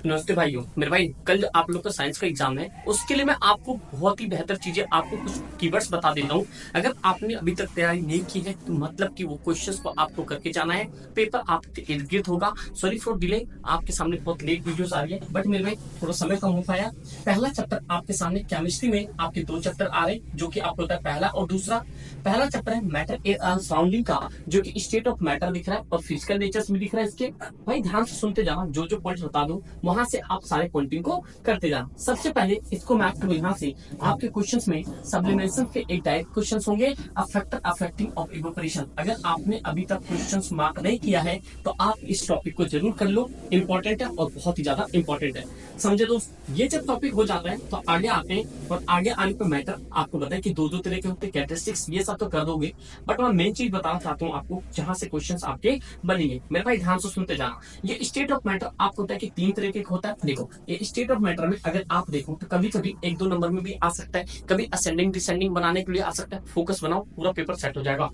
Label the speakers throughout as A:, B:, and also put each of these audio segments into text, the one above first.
A: नमस्ते भाइयों। मेरे भाई कल आप लोग का साइंस का एग्जाम है, उसके लिए मैं आपको बहुत ही बेहतर चीजें आपको कुछ कीवर्ड्स बता देता हूँ। अगर आपने अभी तक तैयारी नहीं की है तो मतलब कि वो क्वेश्चंस को आपको करके जाना है। पेपर आपके इर्द गिर्द होगा। सॉरी फॉर डिले, आपके सामने बहुत लेट वीडियोस आ रही है, बट मेरे भाई थोड़ा समय कम हो पाया। पहला चैप्टर आपके सामने केमिस्ट्री में आपके दो चैप्टर आ रहे हैं, जो कि आपको होता है पहला और दूसरा। पहला चैप्टर है मैटर सराउंडिंग का, जो कि स्टेट ऑफ मैटर दिख रहा है और फिजिकल नेचर्स भी दिख रहा है इसके। भाई ध्यान से सुनते जाना, जो जो पॉइंट बता दूं वहां से आप सारे पॉइंटिंग को करते जाना। सबसे पहले इसको मैं आपको यहाँ से आपके क्वेश्चंस में सब्लिमेशन के एक डायरेक्ट क्वेश्चंस होंगे, फैक्टर अफेक्टिंग ऑफ इवेपोरेशन। अगर आपने अभी तक क्वेश्चंस मार्क नहीं किया है तो आप इस टॉपिक को जरूर कर लो, इंपॉर्टेंट है और बहुत ही ज्यादा इंपॉर्टेंट है। समझे दोस्त, ये जब टॉपिक हो जाता है तो आगे आते हैं और आगे आने पर मैटर आपको बताए कि दो दो तरह के होते हैं, कैरेक्टरिस्टिक्स ये सब तो कर दोगे, बट मैं मेन चीज बताना चाहता हूँ आपको जहां से क्वेश्चंस आपके बनेंगे। मेरे भाई ध्यान से सुनते जाना। ये स्टेट ऑफ मैटर आपको होता है कि तीन तरह के होता है। देखो, ये स्टेट ऑफ मैटर में अगर आप देखो तो कभी कभी एक दो नंबर में भी आ सकता है, कभी असेंडिंग डिसेंडिंग बनाने के लिए आ सकता है। फोकस बनाओ, पूरा पेपर सेट हो जाएगा।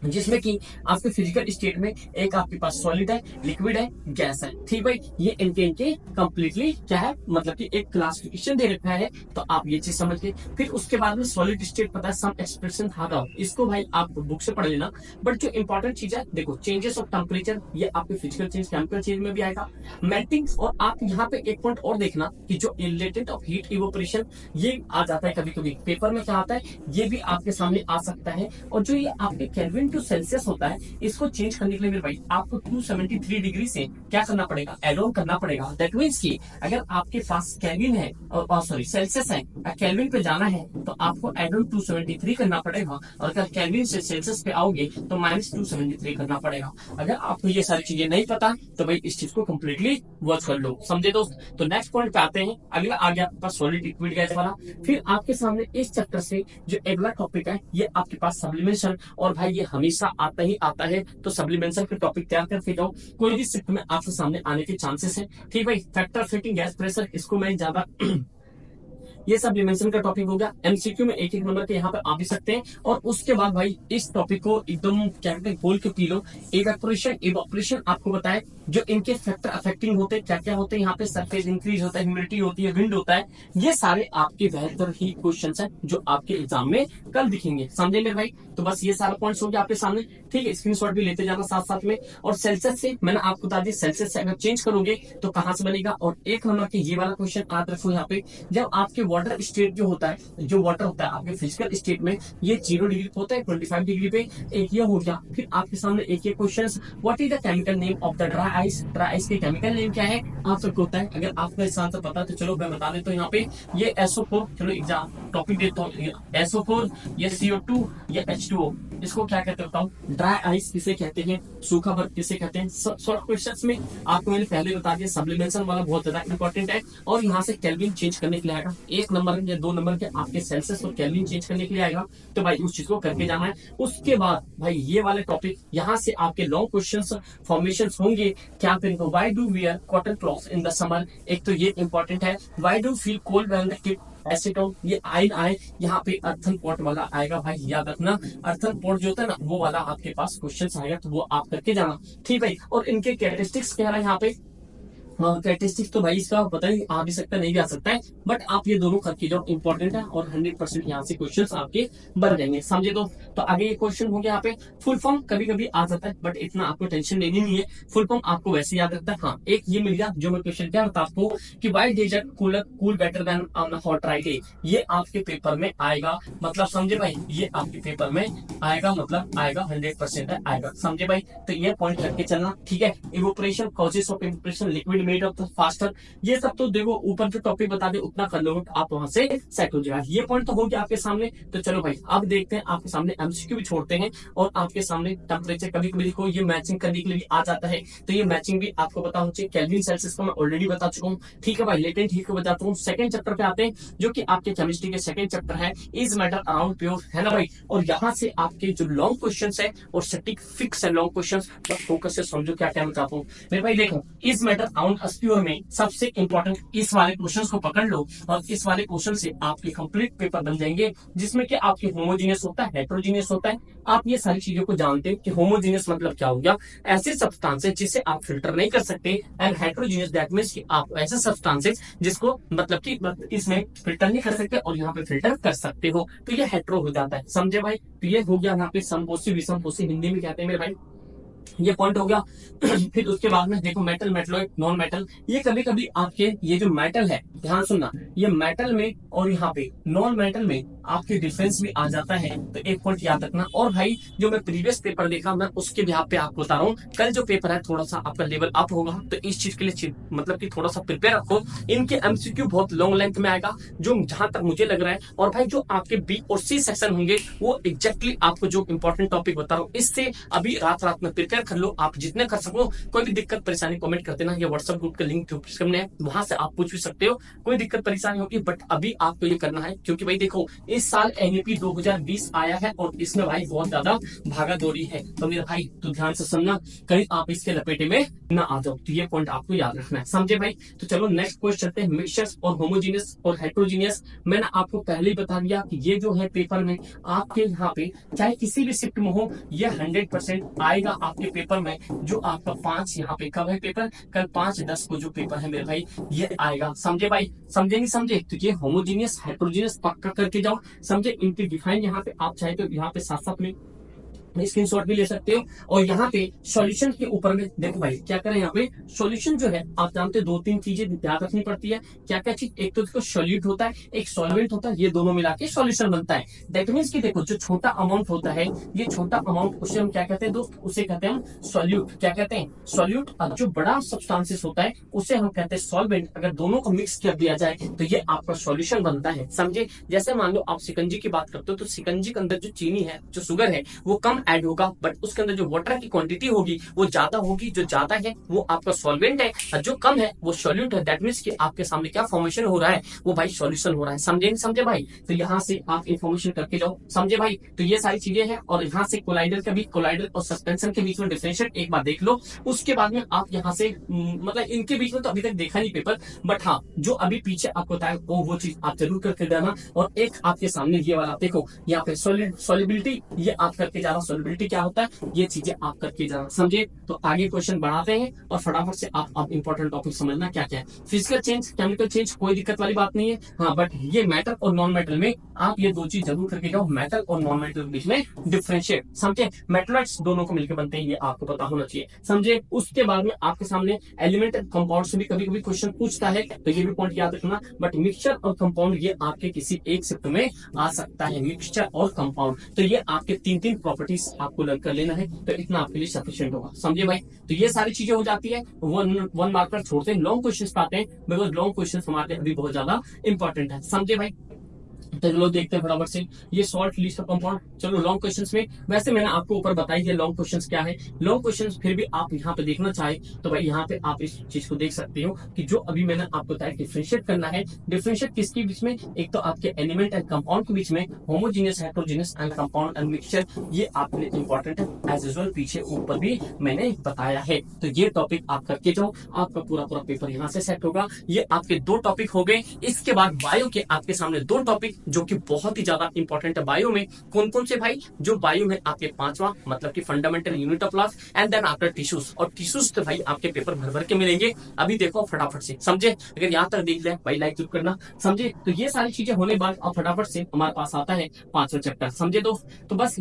A: जिसमें कि आपके फिजिकल स्टेट में एक आपके पास सॉलिड है, लिक्विड है, गैस है। ठीक भाई, ये इनके कंप्लीटली क्या है, मतलब कि एक क्लासिफिकेशन दे रखा है, तो आप ये चीज समझ के फिर उसके बाद में सॉलिड स्टेट पता है, सम एक्सप्रेशन हाउ, इसको भाई आप बुक से पढ़ लेना। बट जो इंपॉर्टेंट चीज है, देखो चेंजेस ऑफ टेम्परेचर, ये आपके फिजिकल चेंज केमिकल चेंज में भी आएगा। मेल्टिंग, और आप यहाँ पे एक पॉइंट और देखना कि जो रिलेटेड ऑफ हीट इवोपरेशन, ये आ जाता है कभी कभी पेपर में, क्या आता है ये भी आपके सामने आ सकता है। और जो ये आपके केल्विन टू सेल्सियस होता है, इसको चेंज करने के लिए मेरे भाई आपको 273 डिग्री से क्या करना पड़ेगा, एड ऑन करना पड़ेगा। दैट मींस कि अगर आपके पास केल्विन है और सॉरी सेल्सियस है, केल्विन पे जाना है तो आपको एड ऑन 273 करना पड़ेगा, और अगर केल्विन से सेल्सियस पे आओगे तो -273 करना पड़ेगा। अगर आपको ये सारी चीजें नहीं पता तो भाई इस चीज को कंप्लीटली वर्क कर लो। समझे दोस्त? तो नेक्स्ट पॉइंट पे आते हैं। अगला आ गया आपके पास सॉलिड लिक्विड गैस वाला। फिर आपके सामने इस चैप्टर से जो अगला टॉपिक है, ये आपके पास सब्लिमेशन, और भाई ये हमेशा आता ही आता है, तो सब्लिमेशन के टॉपिक तैयार करके जाओ, कोई भी शिफ्ट में आपके सामने आने के चांसेस है। ठीक भाई, फैक्टर फिटिंग गैस प्रेशर, इसको मैं ज्यादा ये सब डिमेंशन का टॉपिक हो गया। एमसीक्यू में एक एक नंबर के यहाँ पे आ भी सकते हैं। और उसके बाद भाई इस टॉपिक को एकदम क्या कहते हैं, खोल के पी लो। इवेपोरेशन, इवेपोरेशन आपको बताए जो इनके फैक्टर अफेक्टिंग होते हैं, क्या क्या होते हैं यहाँ पे, सरफेस इंक्रीज होता है, ह्यूमिडिटी होती है, विंड होता है, ये सारे आपके बेहतर ही क्वेश्चन है जो आपके एग्जाम में कल दिखेंगे। समझे मेरे भाई? तो बस ये सारा पॉइंट्स हो गया आपके सामने। ठीक है, स्क्रीनशॉट भी लेते जाना साथ साथ में। और सेल्सियस से मैंने आपको बता दिया, सेल्सियस से अगर चेंज करोगे तो कहां से बनेगा। और एक नंबर के ये वाला क्वेश्चन याद रखो यहाँ पे, जब आपके वाटर स्टेट जो होता है, जो वाटर होता है आपके फिजिकल स्टेट में, ये 0 डिग्री पे होता है, 25 डिग्री पे। एक ये हो गया। फिर आपके सामने एक ये question, what is the chemical name of the dry ice. Dry ice के केमिकल नेम क्या है आप सबको होता है। अगर आपको इस आंसर पता तो चलो मैं बता देता हूँ यहाँ पे, ये SO4, चलो एग्जाम टॉपिक देता हूँ, SO4, ये CO2, ये H2O, इसको क्या कहते होता हूँ, ड्राई आइस किसे कहते हैं, सूखा बर्फ किसे कहते हैं। शॉर्ट क्वेश्चंस में आपको मैंने पहले बता दिया, सब्लिमेशन वाला बहुत ज्यादा इंपॉर्टेंट है। और यहाँ से केल्विन चेंज करने के लिए आएगा, एक नंबर या दो नंबर के आपके सेल्सियस और केल्विन चेंज करने के लिए आएगा, तो भाई उस चीज को करके जाना है। उसके बाद भाई ये वाले टॉपिक, यहाँ से आपके लॉन्ग क्वेश्चन फॉर्मेशन होंगे। क्या करेंगे, why do wear cotton clothes in the summer, एक तो ये इंपॉर्टेंट है। Why do feel cold when the kid acetone, ये आइन आए, यहाँ पे अर्थन पॉट वाला आएगा। भाई याद रखना, अर्थन पॉट जो होता है ना, वो वाला आपके पास क्वेश्चन आएगा, तो वो आप करके जाना। ठीक है, और इनके कैरेक्टरिस्टिक्स कह रहा है यहाँ पे। कैरेक्टरिस्टिक्स तो भाई इसका पता नहीं आ भी सकता है, नहीं भी आ सकता है, बट आप ये दोनों करके जाओ, इंपॉर्टेंट है। और 100% यहाँ से क्वेश्चंस आपके बन जाएंगे। समझे? तो आगे ये क्वेश्चन हो गया यहाँ पे। फुल फॉर्म कभी कभी आ जाता है, बट इतना आपको टेंशन लेनी नहीं है, फुल फॉर्म आपको वैसे याद रखता है। हाँ, एक ये मिल गया जो मैं क्वेश्चन क्या बता आपको, कि why desert cooler cool better than on hot dry day, ये आपके पेपर में आएगा। मतलब समझे भाई, ये आपके पेपर में आएगा, मतलब आएगा 100% आएगा। समझे भाई? तो ये पॉइंट करके चलना। ठीक है, evaporation, causes of evaporation, liquid made of the faster, ये सब तो देखो ऊपर जो टॉपिक बता दे उतना कर लोगे आप, वहां से सेट हो जाएगा। ये पॉइंट तो हो गया आपके सामने। तो चलो भाई अब देखते हैं, आपके सामने एमसीक्यू भी छोड़ते हैं, और आपके सामने टेम्परेचर कभी कभी देखो ये मैचिंग करने के लिए भी आ जाता है, तो ये मैचिंग भी आपको पता होना चाहिए। केल्विन सेल्सियस को मैं ऑलरेडी बता चुका हूँ। ठीक है भाई, लेटेंट हीट को बताता हूँ। सेकंड चैप्टर पे आते हैं, जो कि आपके केमिस्ट्री के सेकंड चैप्टर है, इज मैटर अराउंड प्योर, है ना भाई। और यहाँ से आपके जो लॉन्ग क्वेश्चन है और सटीक फिक्स है लॉन्ग क्वेश्चन, बस फोकस से समझो क्या कहना चाहता हूँ मेरे भाई। देखो, इज मैटर अराउंड राउंड अस्प्योर में सबसे इंपॉर्टेंट इस वाले क्वेश्चंस को पकड़ लो और इस वाले क्वेश्चन से आपके कंप्लीट पेपर बन जाएंगे, जिसमें कि आपके होमोजीनियस होता है, हेट्रोजीनियस होता है। आप ये सारी चीजों को जानते हैं कि होमोजीनियस मतलब क्या हो गया, ऐसे सब्सटेंसेस जिसे आप फिल्टर नहीं कर सकते, एंड हेट्रोजीनियस दैट मींस कि आप ऐसे सब्सटेंसेस जिसको मतलब कि इसमें फिल्टर नहीं कर सकते और यहाँ पे फिल्टर कर सकते हो, तो ये हेट्रो हो जाता है। समझे भाई? तो ये हो गया यहाँ पे समपोषी विषमपोषी, हिंदी में कहते हैं मेरे भाई, ये पॉइंट हो गया। फिर उसके बाद में देखो मेटल, मेटलॉइड, नॉन मेटल। ये कभी कभी आपके ये जो मेटल है, ध्यान सुनना, ये मेटल में और यहाँ पे नॉन मेटल में आपके डिफरेंस भी आ जाता है, तो एक पॉइंट याद रखना। और भाई जो मैं प्रीवियस पेपर देखा, मैं उसके भी पे आपको बता रहा हूँ, कल जो पेपर है थोड़ा सा आपका लेवल अप होगा, तो इस चीज के लिए मतलब कि थोड़ा सा प्रिपेयर रखो। इनके एमसीक्यू बहुत लॉन्ग लेंथ में आएगा, जो जहां तक मुझे लग रहा है। और भाई जो आपके बी और सी सेक्शन होंगे, वो एग्जैक्टली आपको जो इंपॉर्टेंट टॉपिक बता रहा हूँ, इससे अभी रात रात में प्रिपेयर कर लो, आप जितने कर सको। कोई भी दिक्कत परेशानी कमेंट कर देना, ये व्हाट्सएप ग्रुप का लिंक डिस्क्रिप्शन है, वहां से आप पूछ भी सकते हो, कोई दिक्कत परेशानी होगी। बट अभी आपको ये करना है, क्योंकि भाई देखो इस साल एनईपी 2020 आया है और इसमें भाई बहुत ज्यादा भागा दौड़ी है, तो मेरे भाई तो ध्यान से सुनना, कहीं आप इसके लपेटे में ना आ जाओ, तो ये पॉइंट आपको याद रखना है। समझे भाई? तो चलो नेक्स्ट क्वेश्चन चलते हैं, मिक्सचर्स और होमोजीनियस और हेट्रोजीनियस। मैंने आपको पहले ही बता दिया कि ये जो है पेपर में आपके यहाँ पे चाहे किसी भी शिफ्ट में हो, ये 100% आएगा आपके पेपर में। जो आपका 5 यहाँ पे कब है पेपर, कल 5-10 को जो पेपर है मेरे भाई, ये आएगा। समझे भाई? समझे नहीं समझे? तो ये होमोजीनियस हेट्रोजीनियस पक्का करके जाओ। समझे? इनकी डिफाइन यहाँ पे आप चाहे तो यहाँ पे साथ साथ में स्क्रीनशॉट भी ले सकते हो। और यहाँ पे सॉल्यूशन के ऊपर में देखो भाई क्या करें, यहाँ पे सॉल्यूशन जो है आप जानते हो 2-3 चीजें ध्यान रखनी पड़ती है। क्या क्या चीज? एक तो देखो सॉल्यूट होता है, एक सॉल्वेंट होता है, ये दोनों मिला के सॉल्यूशन बनता है। दैट मीन्स कि देखो जो छोटा अमाउंट होता है, ये छोटा अमाउंट उसे हम क्या कहते हैं दोस्त, उसे कहते हैं हम सॉल्यूट। क्या कहते हैं? सॉल्यूट। और जो बड़ा सब्सटेंसेस होता है उसे हम कहते हैं सॉल्वेंट। अगर दोनों को मिक्स कर दिया जाए तो ये आपका सॉल्यूशन बनता है। समझे? जैसे मान लो आप शिकंजी की बात करते हो, तो शिकंजी के अंदर जो चीनी है, जो शुगर है, वो कम ऐड होगा, बट उसके अंदर जो वाटर की क्वांटिटी होगी वो ज्यादा होगी। जो ज्यादा है वो आपका सॉल्वेंट है और जो कम है वो सॉल्यूट है। दैट मींस कि आपके सामने क्या फॉर्मेशन हो रहा है, वो भाई सॉल्यूशन हो रहा है। समझे नहीं समझे भाई? तो यहाँ से आप इंफॉर्मेशन करके जाओ। समझे भाई? तो ये सारी चीजें हैं। और यहाँ से कोलाइडल का भी, कोलाइडल और सस्पेंशन के बीच में डिफरेंशिएट एक बार देख लो। उसके बाद में आप यहाँ से मतलब इनके बीच में तो अभी तक देखा नहीं पेपर, बट हाँ जो अभी पीछे आपको बताया वो चीज आप जरूर करके जाना। और एक आपके सामने ये वाला देखो, यहाँ पे सॉलिबिलिटी, ये आप करके जाना। सॉलिबिलिटी क्या होता है, ये चीजें आप करके जाना। समझे? तो आगे क्वेश्चन बढ़ाते हैं और फटाफट से आप अब इंपॉर्टेंट टॉपिक समझना क्या क्या है। फिजिकल चेंज, केमिकल चेंज, कोई दिक्कत वाली बात नहीं है। हाँ बट ये मेटल और नॉन मेटल में आप ये दो चीज जरूर करके जाओ, मेटल और नॉन मेटल के बीच में डिफरेंशिएट। समझे? मेटलाइट्स दोनों को मिलकर बनते हैं, ये आपको पता होना चाहिए। समझे? उसके बाद में आपके सामने एलिमेंट कंपाउंड से भी कभी कभी क्वेश्चन पूछता है, तो ये भी पॉइंट याद रखना। बट मिक्सचर और कंपाउंड ये आपके किसी एक शिफ्ट में आ सकता है, मिक्सचर और कंपाउंड। तो ये आपके 3-3 प्रॉपर्टीज आपको लर्न कर लेना है, तो इतना आपके लिए सफिशिएंट होगा। समझे भाई? तो ये सारी चीजें हो जाती है। वन मार्कर छोड़ते हैं, लॉन्ग क्वेश्चंस पाते हैं, बिकॉज लॉन्ग क्वेश्चंस हमारे लिए अभी बहुत ज्यादा इंपॉर्टेंट है। समझे भाई? तो चलो देखते हैं फटाफट से ये सॉल्ट लिस्ट ऑफ कंपाउंड। चलो लॉन्ग क्वेश्चंस में वैसे मैंने आपको ऊपर बताई है लॉन्ग क्वेश्चंस क्या है। लॉन्ग क्वेश्चंस फिर भी आप यहाँ पे देखना चाहे तो भाई यहाँ पे आप इस चीज को देख सकते हो कि जो अभी मैंने आपको बताया डिफरेंशिएट करना है। डिफरेंशिएट किसके बीच में? एक तो आपके एलिमेंट एंड कंपाउंड के बीच में, homogeneous, heterogeneous and compound and mixture, ये आपके लिए इंपॉर्टेंट है। एज यूजुअल पीछे ऊपर भी मैंने बताया है, तो ये टॉपिक आप करके जाओ, आपका पूरा पूरा पेपर यहाँ से सेट होगा। ये आपके 2 टॉपिक हो गए। इसके बाद बायो के आपके सामने 2 टॉपिक जो कि बहुत ही ज्यादा इंपॉर्टेंट है। बायो में कौन कौन से भाई? जो बायो में आपके 5वां मतलब कि fundamental unit of life, and then after tissues. और टिश्यूज तो भाई आपके पेपर भर भर के मिलेंगे। अभी देखो फटाफट से, समझे? अगर यहाँ तक देख ले भाई लाइक जरूर करना। समझे? तो ये सारी चीजें होने बाद अब फटाफट से हमारे पास आता है 5वां चैप्टर। समझे दोस्त? तो बस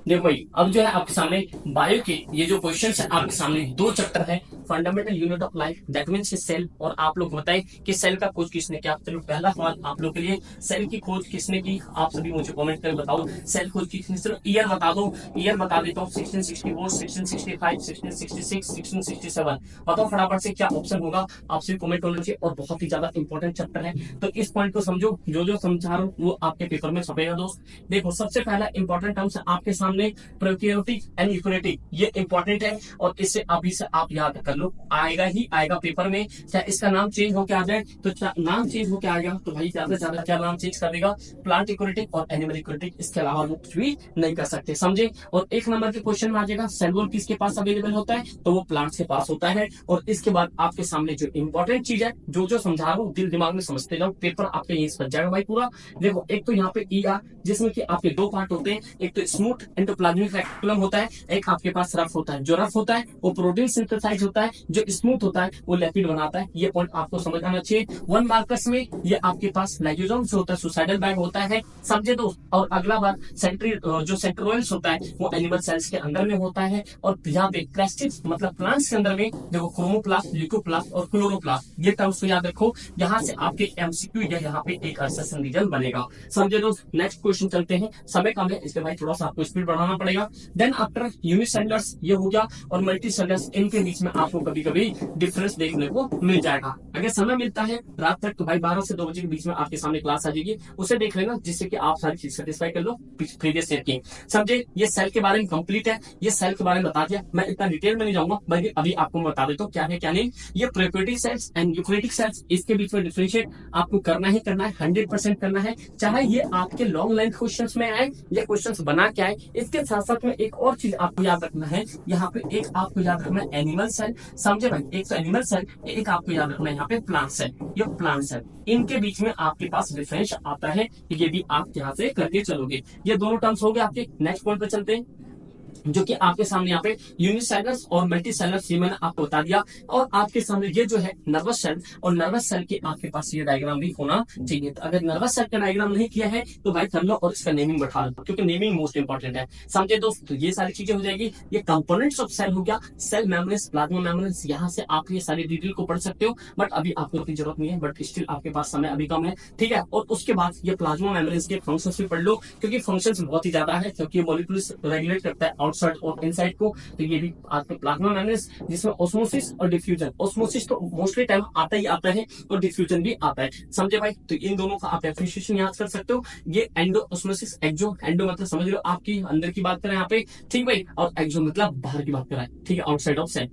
A: देखो भाई अब जो है आपके सामने बायो के ये जो क्वेश्चन है आपके सामने 2 चैप्टर है, fundamental unit of life, that means cell. और आप लोग बताएं कि सेल का खोज किसने किया। चलो पहला सवाल आप लोग के लिए, सेल की खोज किसने की? आप सभी मुझे कमेंट करके बताओ सेल खोज किसने। चलो ईयर बता दो, ईयर बता देता हूँ 1664, 1665, 1666, 1667। बताओ फटाफट से क्या ऑप्शन होगा, आप सभी कमेंट होना चाहिए। और बहुत ही ज्यादा इंपॉर्टेंट चैप्टर है, तो इस पॉइंट को समझो, जो जो समझा रहा हूँ वो आपके पेपर में छपेगा दोस्त। देखो सबसे पहला इंपॉर्टेंट टर्म्स आपके सामने सामने प्रोकैरियोटिक एंड यूकैरियोटिक, ये इंपॉर्टेंट है और इससे अभी से आप याद कर लो, आएगा ही आएगा पेपर में। चाहे इसका नाम चेंज होकर आ जाए तो नाम चेंज होकर आएगा तो भाई ज्यादा से ज्यादा क्या नाम चेंज कर देगा, प्लांट यूकैरियोटिक और एनिमल यूकैरियोटिक, इसके अलावा वो कुछ भी नहीं कर सकते, समझे। और एक नंबर के क्वेश्चन में आ जाएगा सेल वॉल किसके पास अवेलेबल होता है, तो वो प्लांट्स के पास होता है। और इसके बाद आपके सामने जो इंपॉर्टेंट चीज है, जो जो समझा रहा हूँ दिल दिमाग में समझते जाओ, पेपर आपके यहीं बच जाएगा भाई पूरा। देखो एक तो यहाँ पे ER, जिसमें कि आपके दो पार्ट होते हैं, एक तो स्मूथ एंडोप्लाज्मिक रेटिकुलम होता है, एक आपके पास रफ होता है। जो रफ होता है वो प्रोटीन सिंथेसाइज होता है, जो स्मूथ होता है वो लिपिड बनाता है। ये पॉइंट आपको समझ आना चाहिए। 1 मार्कर्स में ये आपके पास लाइसोसोम जो होता है सुसाइडल बैग होता है, समझे दोस्त। और अगला बार जो सेंट्रोइल्स होता है वो एनिमल सेल्स के अंदर में होता है। और यहाँ पे क्रेस्टिस मतलब प्लांट्स के अंदर में देखो क्रोमोप्लास्ट, ल्यूकोप्लास्ट और क्लोरोप्लास्ट, ये टर्म्स को याद रखो। यहाँ से आपके MCQ या यहाँ पे एक सेशन रीजन बनेगा, समझे दोस्त। नेक्स्ट क्वेश्चन चलते हैं, समय कम है इसलिए भाई थोड़ा सा आपको स्पीड बढ़ाना पड़ेगा। देन आफ्टर यूनिसेलुलर्स ये हो गया, और मल्टीसेलुलर्स, इनके बीच में आपको कभी कभी डिफरेंस देखने को मिल जाएगा। अगर समय मिलता है रात तक तो भाई 12 से 2 बजे के बीच में आपके सामने क्लास आ जाएगी, उसे देख लेना जिससे कि आप सारी चीज सेटिस्फाई कर लो प्रीवियस ईयर की, समझे। ये सेल के बारे में कंप्लीट है, ये सेल के बारे में बता दिया, मैं इतना डिटेल में नहीं जाऊंगा, बल्कि अभी आपको मैं बता देता हूँ क्या है क्या नहीं। ये prokaryotic cells and eukaryotic cells, इसके बीच में डिफरेंशिएट आपको करना ही करना है, 100% करना है, चाहे ये आपके लॉन्ग लेंथ क्वेश्चंस में आए या क्वेश्चंस बना के आए। इसके साथ साथ में एक और चीज आपको याद रखना है, यहाँ पे एक आपको याद रखना है एनिमल सेल, समझे भाई। एक तो एनिमल सेल, एक आपको याद रखना है यहाँ पे प्लांट सेल, ये प्लांट सेल, इनके बीच में आपके पास डिफरेंस आता है, ये भी आप यहाँ से करके चलोगे। ये दोनों टर्म्स हो गए आपके। नेक्स्ट पॉइंट पे चलते हैं, जो कि आपके सामने यहाँ पे यूनिसेलुलर्स और मल्टीसेलुलर्स, ये मैंने आपको बता दिया। और आपके सामने ये जो है नर्वस सेल, और नर्वस सेल के आपके पास ये डायग्राम भी होना चाहिए। तो अगर नर्वस सेल का डायग्राम नहीं किया है तो भाई कर लो और इसका नेमिंग बैठा लो, क्योंकि नेमिंग मोस्ट इंपॉर्टेंट है, समझे दोस्त। तो ये सारी चीजें हो जाएगी। ये कंपोनेंट्स ऑफ सेल हो गया, सेल मेम्ब्रेन्स, प्लाज्मा मेम्ब्रेन्स, यहाँ से आप ये सारी डिटेल को पढ़ सकते हो, बट अभी आपको इतनी जरूरत नहीं है, बट स्टिल आपके पास समय अभी कम है, ठीक है। और उसके बाद ये प्लाज्मा मेम्ब्रेन्स के फंक्शंस भी पढ़ लो, क्योंकि फंक्शंस बहुत ही ज्यादा है, क्योंकि मॉलिक्यूल्स रेगुलेट करता है आउटसाइड और इनसाइड को। तो ये भी आपके प्लाज्मा मेम्ब्रेन्स, जिसमें ऑस्मोसिस और डिफ्यूजन, ऑस्मोसिस तो मोस्टली टाइम आता ही आता है और डिफ्यूजन भी आता है, समझे भाई। तो इन दोनों का आप एप्रिसिएशन याद कर सकते हो। ये एंडो ऑस्मोसिस, एक्सो, एंडो मतलब समझ लो आपकी अंदर की बात करें यहाँ पे, ठीक भाई, और एक्सो मतलब बाहर की बात करें, ठीक है, आउटसाइड ऑफ सेल।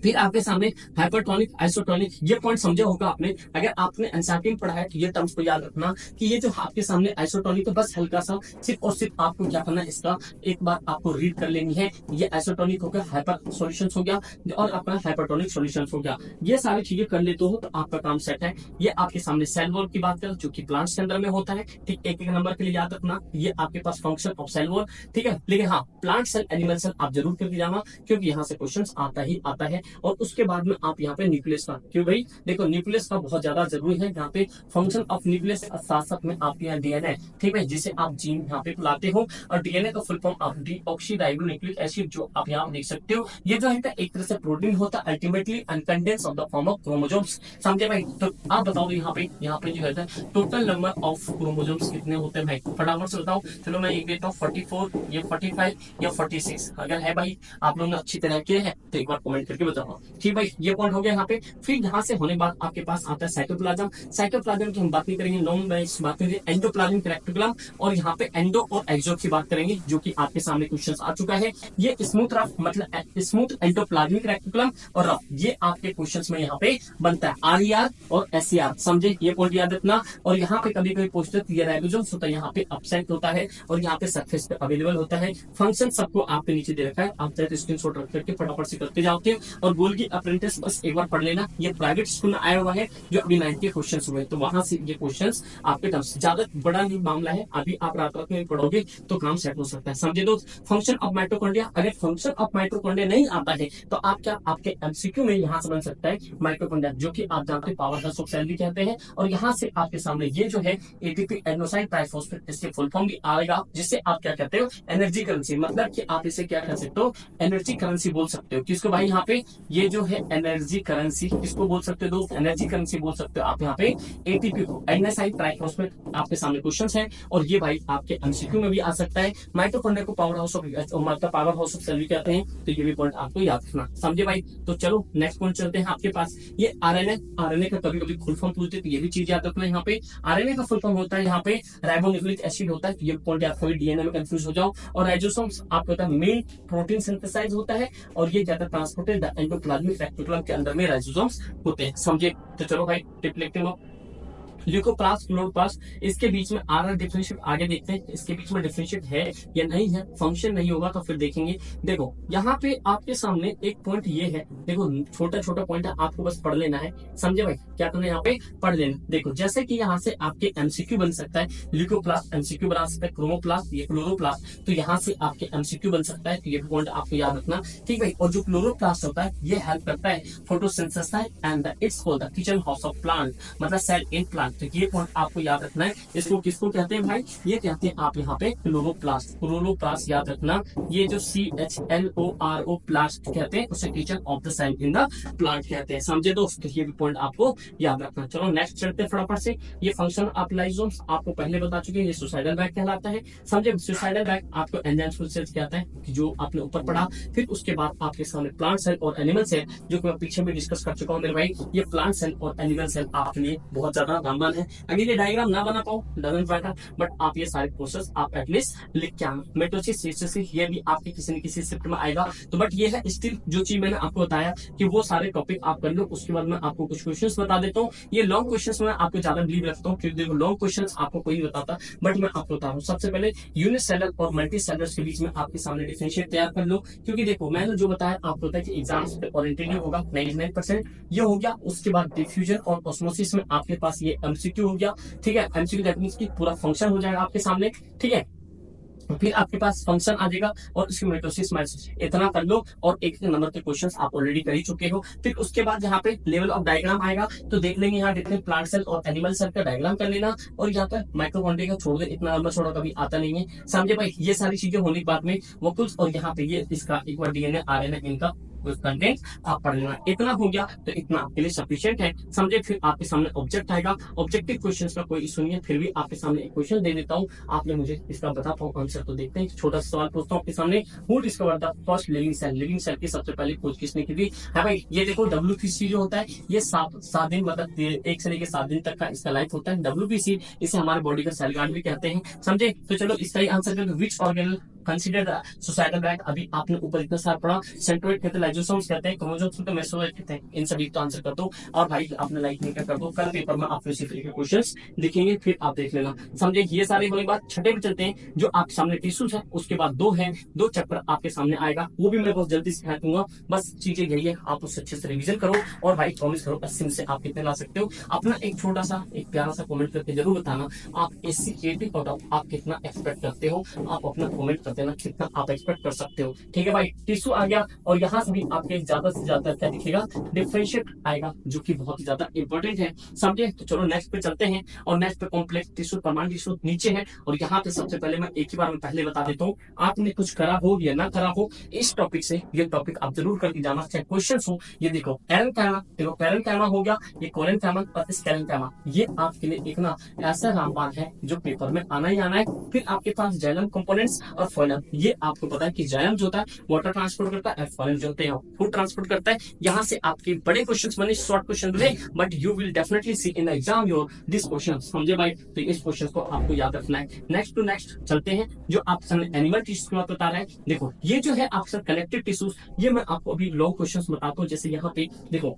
A: फिर आपके सामने हाइपरटोनिक, आइसोटोनिक, ये पॉइंट समझा होगा आपने। अगर आपने एनसीईआरटी में पढ़ा है तो ये टर्म्स को याद रखना कि ये जो आपके सामने आइसोटोनिक, तो बस हल्का सा सिर्फ और सिर्फ आपको क्या करना है, इसका एक बार आपको रीड कर लेनी है। ये आइसोटोनिक हो गया, हाइपर सॉल्यूशंस हो गया, और अपना हाइपरटोनिक सॉल्यूशंस हो गया। ये सारी चीजें कर लेते हो तो आपका काम सेट है। ये आपके सामने सेल वॉल की बात करें, जो कि प्लांट्स के अंदर में होता है, ठीक। एक एक नंबर के लिए याद रखना, ये आपके पास फंक्शन ऑफ सेल वॉल, ठीक है। लेकिन हाँ, प्लांट सेल, एनिमल सेल आप जरूर करके जाना, क्योंकि यहाँ से क्वेश्चन आता ही आता है। और उसके बाद में आप यहाँ पे न्यूक्लियस का, क्यों भाई, देखो न्यूक्लियस का बहुत ज्यादा जरूरी है यहाँ पे। फंक्शन ऑफ न्यूक्लियस साथ साथ में आपके यहाँ डीएनए, ठीक है, जिसे आप जीन यहाँ पे बुलाते हो। और डीएनए का full form of deoxyribonucleic acid, जो आप यहाँ देख सकते हो। ये जो है एक तरह से प्रोटीन होता है, ultimately uncondense of the form of chromosomes, समझे भाई। तो आप बताओ यहाँ पे जो है टोटल नंबर ऑफ क्रोमोसोम्स कितने होते हैं भाई, फटाफट से बताओ। चलो मैं एक देता हूँ 44, ये 45 या 46, अगर है भाई आप लोगों ने अच्छी तरह किए हैं तो एक बार कमेंट करके बताओ, ठीक भाई। ये पॉइंट हो गया यहाँ पे। फिर यहाँ से होने बाद आपके पास आता है साइटोप्लाज्म। साइटोप्लाज्म की हम बात नहीं करेंगे, लॉन्ग में बात करेंगे एंडोप्लाज्मिक रेटिकुलम, और यहाँ पे एंडो और एक्सो की बात करेंगे, जो कि आपके सामने क्वेश्चन आ चुका है। ये स्मूथ रफ मतलब स्मूथ एंडोप्लाज्मिक रेटिकुलम और रफ, ये आपके क्वेश्चन में यहाँ पे बनता है, RER और SER, समझे। ये पॉइंट याद रखना। और यहाँ पे कभी कभी पूछते हैं ये राइबोसोम्स होता है, यहाँ पे एब्सेंट होता है और यहाँ पे सरफेस पे अवेलेबल होता है। फंक्शन सबको आपके नीचे दे रखा है, आप चाहे स्क्रीनशॉट रख करके फटाफट से करते जाते हैं। और गोल्गी अप्रेंटिस बस एक बार पढ़ लेना, ये प्राइवेट स्कूल में आया हुआ है, जो अभी 90 क्वेश्चन हुए, तो वहां से ये क्वेश्चन आपके टर्म्स, ज्यादा बड़ा नहीं मामला है, अभी आप रात रात में पढ़ोगे तो काम सेट हो सकता है, समझे दोस्त। फंक्शन ऑफ माइटोकॉन्ड्रिया, अगर फंक्शन ऑफ माइटोकॉन्ड्रिया नहीं आता है तो आप क्या, आपके MCQ में यहाँ से बन सकता है माइटोकॉन्ड्रिया, जो कि आप जानते हैं पावर हाउस ऑफ सेल भी कहते हैं। और यहाँ से आपके सामने ये जो है ATP एडेनोसाइन ट्राइफॉस्फेट, इसके फुल फॉर्म भी आएगा, जिससे आप क्या कहते हो, एनर्जी करेंसी, मतलब कि आप इसे क्या कह सकते हो, एनर्जी करेंसी बोल सकते हो। किसको भाई, यहाँ पे ये जो है एनर्जी करेंसी, किसको बोल सकते हो दोस्त, एनर्जी करेंसी बोल सकते हो आप यहाँ पे एटीपी को। एनएसआई ट्राइफॉस्फेट आपके सामने क्वेश्चन है, और ये भाई आपके एमसीक्यू में भी आ सकता है। माइटोकॉन्ड्रिया को पावर हाउस ऑफ मतलब पावर हाउस ऑफ सेल भी कहते हैं, तो ये भी पॉइंट आपको याद रखना, समझे भाई। तो चलो नेक्स्ट पॉइंट चलते हैं आपके पास, ये आरएनए। आरएनए का कभी कभी फुल फॉर्म पूछते, तो ये भी चीज याद रखना। यहाँ पे आरएनए का फुल फॉर्म होता है यहाँ पे राइबोन्यूक्लिक एसिड होता है, तो ये पॉइंट याद कभी डीएनए में कंफ्यूज हो जाओ। और राइबोसोम्स आपको पता है मेन प्रोटीन सिंथेसाइज होता है, और ये ज्यादा ट्रांसपोर्टेड एंडोप्लाज्मिक रेटिकुलम के अंदर में राइबोसोम्स होते हैं, समझे। तो चलो भाई टिप लिखते हैं, ल्यूकोप्लास्ट क्लोरोप्लास्ट, इसके बीच में आर डिफरेंशिएट आगे देखते हैं, इसके बीच में डिफरेंशिएट है या नहीं है, फंक्शन नहीं होगा तो फिर देखेंगे। देखो यहाँ पे आपके सामने एक पॉइंट ये है, देखो छोटा छोटा पॉइंट है, आपको बस पढ़ लेना है, समझे भाई। क्या करना है यहाँ पे, पढ़ लेना। देखो जैसे कि यहाँ से आपके एमसीक्यू बन सकता है, ल्यूकोप्लास्ट एमसीक्यू बना सकता है, क्रोमोप्लास्ट ये क्लोरोप्लास्ट, तो यहाँ से आपके एमसीक्यू बन सकता है, तो ये पॉइंट आपको याद रखना, ठीक भाई। और जो क्लोरोप्लास्ट होता है ये हेल्प करता है photosynthesis and it's called the kitchen house of plant, मतलब सेल इन प्लांट। तो ये पॉइंट आपको याद रखना है। इसको किसको कहते हैं भाई, ये कहते हैं आप यहाँ पे क्लोरोप्लास्ट। क्लोरोप्लास्ट याद रखना, ये जो CHLORO प्लास्ट कहते हैं उसे kitchen of the cell in the plant कहते हैं, समझे दोस्त। ये भी पॉइंट आपको याद रखना। चलो नेक्स्ट चलते हैं फटाफट से। ये फंक्शन ऑफ लाइसोम्स आपको पहले बता चुके हैं, ये सुसाइडल बैग कहलाता है, समझे। सुसाइडल बैग आपको एंजाइम्स सेल्स कहता है, कि जो आपने ऊपर पढ़ा। फिर उसके बाद आपके सामने प्लांट सेल और एनिमल सेल, जो कि मैं पीछे भी डिस्कस कर चुका हूँ मेरे भाई। ये प्लांट सेल और एनिमल सेल आपके लिए बहुत ज्यादा रामबान है। अगर ये डायग्राम ना बना पाओ डजंट मैटर, बट आप ये सारे प्रोसेस आप एटलीस्ट लिख के आना। मेटोसिस सिंथेसिस ये भी आपके किसी न किसी शिफ्ट में आएगा, तो बट ये है स्टिल जो चीज मैंने आपको बताया कि वो सारे टॉपिक आप कर लो। उसके बाद मैं आपको कुछ क्वेश्चंस बता देता हूँ। ये लॉन्ग क्वेश्चंस में आपको ज्यादा बिलीव रखता हूँ, क्योंकि देखो लॉन्ग क्वेश्चंस आपको कोई नहीं बताता, बट मैं आपको बता रहा हूँ। सबसे पहले यूनिसेलर और मल्टीसेलर के बीच में आपके सामने डिफरेंशिएट तैयार कर लो, क्योंकि देखो मैंने जो बताया आपको पता है कि एग्जाम्स पे ओरिएंटेड होगा 99%, ये हो गया। उसके बाद डिफ्यूजन और ऑस्मोसिस में आपके पास ये एमसीक्यू हो गया, ठीक है। एमसीक्यू दैट मींस कि पूरा फंक्शन हो जाएगा आपके सामने, ठीक है। फिर आपके पास फंक्शन आ जाएगा और उसकी माइटोसिस माइसिस, इतना कर लो। और एक नंबर के क्वेश्चंस आप ऑलरेडी कर ही चुके हो। फिर उसके बाद यहाँ पे लेवल ऑफ डायग्राम आएगा, तो देख लेंगे यहाँ डिफरेंट प्लांट सेल और एनिमल सेल का डायग्राम कर लेना। और यहाँ पर माइटोकॉन्ड्रिया का छोड़ दे, इतना लंबा छोड़ा कभी आता नहीं है, समझे भाई। ये सारी चीजें होने के बाद में वोकल्स, और यहाँ पे ये इसका एक बार डीएनए आरएनए इनका कंटेंट आप पढ़ लेना। इतना हो गया तो इतना आपके लिए सफिशिएंट है, समझे। फिर आपके सामने ऑब्जेक्ट आएगा। ऑब्जेक्टिव क्वेश्चंस का कोई इशू नहीं है, फिर भी आपके सामने एक क्वेश्चन दे देता हूँ, आपने मुझे इसका बता पाओ आंसर। तो देखते हैं, छोटा सा सवाल पूछता हूँ आपके सामने। Who discover the first living cell, living cell की सबसे पहले खोज किसने की थी। है भाई, ये देखो WPC जो होता है ये 7 दिन, मतलब 1 से लेकर 7 दिन तक का इसका लाइफ होता है। WPC इसे हमारे बॉडी का सेल गार्ड भी कहते हैं, समझे। तो चलो इसका ही आंसर करें, विच ऑर्गेनल कंसीडर सुसाइडल बैग। अभी आपने ऊपर इतना सारा पढ़ा, सेंट्रोइड कहते हैं, लाइसोसोम्स कहते हैं, क्रोमोसोम्स कहते हैं, मेसोसोम कहते हैं। इन सभी तो आंसर कर दो। और भाई आपने लाइक नहीं कर दो, कल पेपर में आपको इसी तरीके के क्वेश्चंस दिखेंगे, फिर आप देख लेना, समझे। ये सारे होने के बाद छठे पे चलते हैं, जो आपके सामने टिश्यूज है। उसके बाद 2 है, 2 चैप्टर आपके सामने आएगा, वो भी मैं बहुत जल्दी सिखा दूंगा। बस चीजें यही है, आप उससे अच्छे से रिविजन करो। और भाई प्रॉमिस करो 80 से आप कितने ला सकते हो। अपना एक छोटा सा एक प्यारा सा कमेंट करके जरूर बताना, आप SC80 आउट ऑफ आप कितना एक्सपेक्ट करते हो। आप अपना कमेंट कर देना कितना आप एक्सपेक्ट कर सकते हो, ठीक है भाई। टिश्यू आ गया, और यहाँ से भी आपके ज्यादा से ज्यादा क्या दिखेगा, डिफरेंशिएट आएगा, जो कि बहुत ही ज्यादा इंपॉर्टेंट है, समझे। तो चलो नेक्स्ट पे चलते हैं, और नेक्स्ट पे कॉम्प्लेक्स टिश्यू, परमानेंट टिश्यू नीचे है। और यहाँ पे सबसे पहले मैं एक ही बार में पहले बता देता हूँ, आपने कुछ करा हो या ना करा हो, इस टॉपिक से ये टॉपिक आप जरूर करके जाना, चाहे क्वेश्चन हो। ये देखो पैरेंकाइमा, देखो पैरेंकाइमा हो गया, ये कोरेंकाइमा और स्केलेंकाइमा, ये आपके लिए एक ना ऐसा रामबाण है जो पेपर में आना ही आना है। फिर आपके पास जाइलम कंपोनेंट्स और फोइलम, ये आपको पता है कि जाइलम जो होता है वाटर ट्रांसपोर्ट करता है, फोइलम जो होते हैं फूड ट्रांसपोर्ट करता है। यहाँ से आपके बड़े क्वेश्चंस बने, शॉर्ट क्वेश्चन बने, but you will definitely see in exam your this question, समझे भाई। तो इस क्वेश्चन को आपको याद रखना है। नेक्स्ट टू नेक्स्ट चलते हैं, जो आपके सामने एनिमल टिश्यूज की बात बता रहा है। देखो ये जो है आपके कनेक्टिव टिश्यूज, ये मैं आपको अभी लॉन्ग क्वेश्चन बताता हूँ। जैसे यहाँ पे देखो,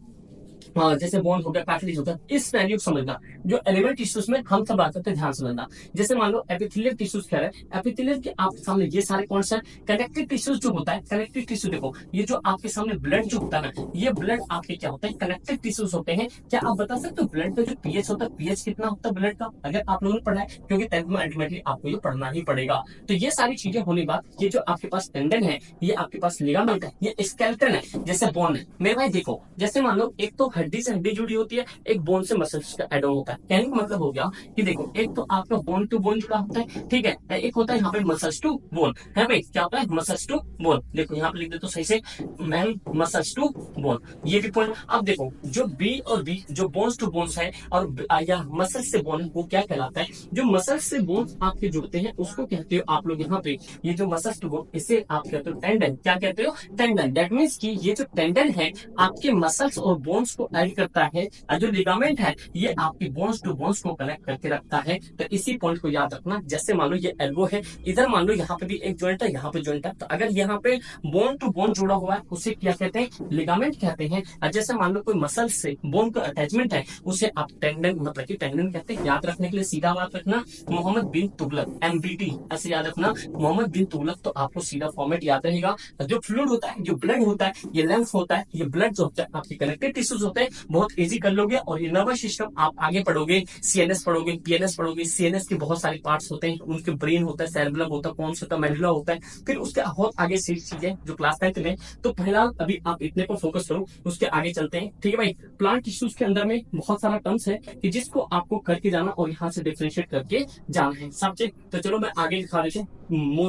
A: जैसे बोन हो गया, पैकेज होता है, इस वैल्यू को समझना। जो एनिमल टिश्यूज में हम सब बात करते हैं, ध्यान समझना। जैसे मान लो एपिथेलियल टिश्यूज कह रहे हैं, एपिथेलियल के आपके सामने ये सारे कौन सा कनेक्टिव टिश्यूज जो होता है। कनेक्टिव टिश्यू देखो, ये जो आपके सामने ब्लड जो होता है ना, ये ब्लड आपके क्या होता है, कनेक्टिव टिश्यूज होते हैं। क्या आप बता सकते हो ब्लड का जो पीएच होता है, पीएच कितना होता है ब्लड का, अगर आप लोगों ने पढ़ा है, क्योंकि 10th में अल्टीमेटली आपको ये पढ़ना ही पड़ेगा। तो ये सारी चीजें होने के बाद, ये जो आपके पास टेंडन है, ये आपके पास लिगामेंट है, ये स्केलेटन है, जैसे बोन है। मेरे भाई देखो, जैसे मान लो एक तो हड्डी से हड्डी जुड़ी होती है, एक बोन से मसल्स का एड ऑन होता है। कहने का मतलब हो गया कि देखो एक तो आपका बोन टू बोन जुड़ा होता है, ठीक है, एक होता है यहाँ पे मसल्स टू बोन है भाई, क्या होता है मसल्स टू बोन। देखो यहाँ पे लिख दे तो सही से, मैन मसल्स टू बोन, ये भी पॉइंट। अब देखो जो बी और बी जो बोन्स टू बोन्स है और या मसल्स से बोन है वो क्या कहलाता है, जो मसल्स से बोन्स आपके जुड़ते हैं उसको कहते हो आप लोग यहाँ पे, ये जो मसल्स टू बोन इसे आप कहते हो टेंडन। क्या कहते हो, टेंडन। दैट मीन्स कि ये जो टेंडन है आपके मसल्स और बोन्स को ऐड करता है, और जो लिगामेंट है ये आपकी बोन्स टू बोन्स को कनेक्ट करके रखता है। तो इसी पॉइंट को याद रखना। जैसे मान लो ये एल्बो है, इधर मान लो यहाँ पे भी एक जॉइंट है, यहाँ पे जॉइंट है, तो अगर यहाँ पे बोन टू बोन जुड़ा हुआ है उसे क्या कहते हैं, लिगामेंट कहते हैं। और जैसे मान लो कोई मसल से बोन का अटैचमेंट है उसे आप टेंडन मतलब कि टेंडन कहते हैं। याद रखने के लिए सीधा बात रखना, मोहम्मद बिन तुगलक, MBT ऐसे याद रखना, मोहम्मद बिन तुगलक, तो आपको सीधा फॉर्मेट याद रहेगा। जो फ्लूइड होता है, जो ब्लड होता है, ये लेंस होता है, ये ब्लड जो होता है आपके कनेक्टिव टिश्यूज होते हैं, बहुत इजी कर लोगे। और ये नर्वस सिस्टम आप आगे पढ़ोगे, CNS पढ़ोगे, PNS पढ़ोगे। CNS के बहुत सारे पार्ट्स होते हैं, उनके ब्रेन होता है, सेरेब्रम होता है, कौन होता है, मेडुला होता है, फिर उसके बहुत आगे से चीजें जो क्लास 10 में। तो फिलहाल अभी आप इतने पर फोकस करो, उसके आगे चलते हैं, ठीक है भाई। प्लांट टिश्यूज के अंदर में बहुत सारा टर्म्स है कि जिसको आपको करके जाना और यहाँ से डिफरेंशिएट करके जाना है सब्जेक्ट। तो चलो मैं आगे दिखा देते हैं।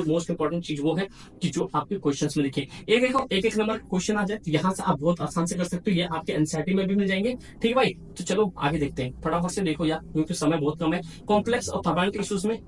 A: मोस्ट इंपॉर्टेंट चीज वो है कि जो आपके क्वेश्चंस में लिखे, एक नंबर क्वेश्चन आ जाए, यहाँ से आप बहुत आसान से कर सकते हो। ये आपके एनसीईआरटी में भी मिल जाएंगे, ठीक है भाई। तो चलो आगे देखते हैं, फटाफट से देखो यार क्योंकि समय बहुत कम है। कॉम्प्लेक्स और थर्मल इश्यूज में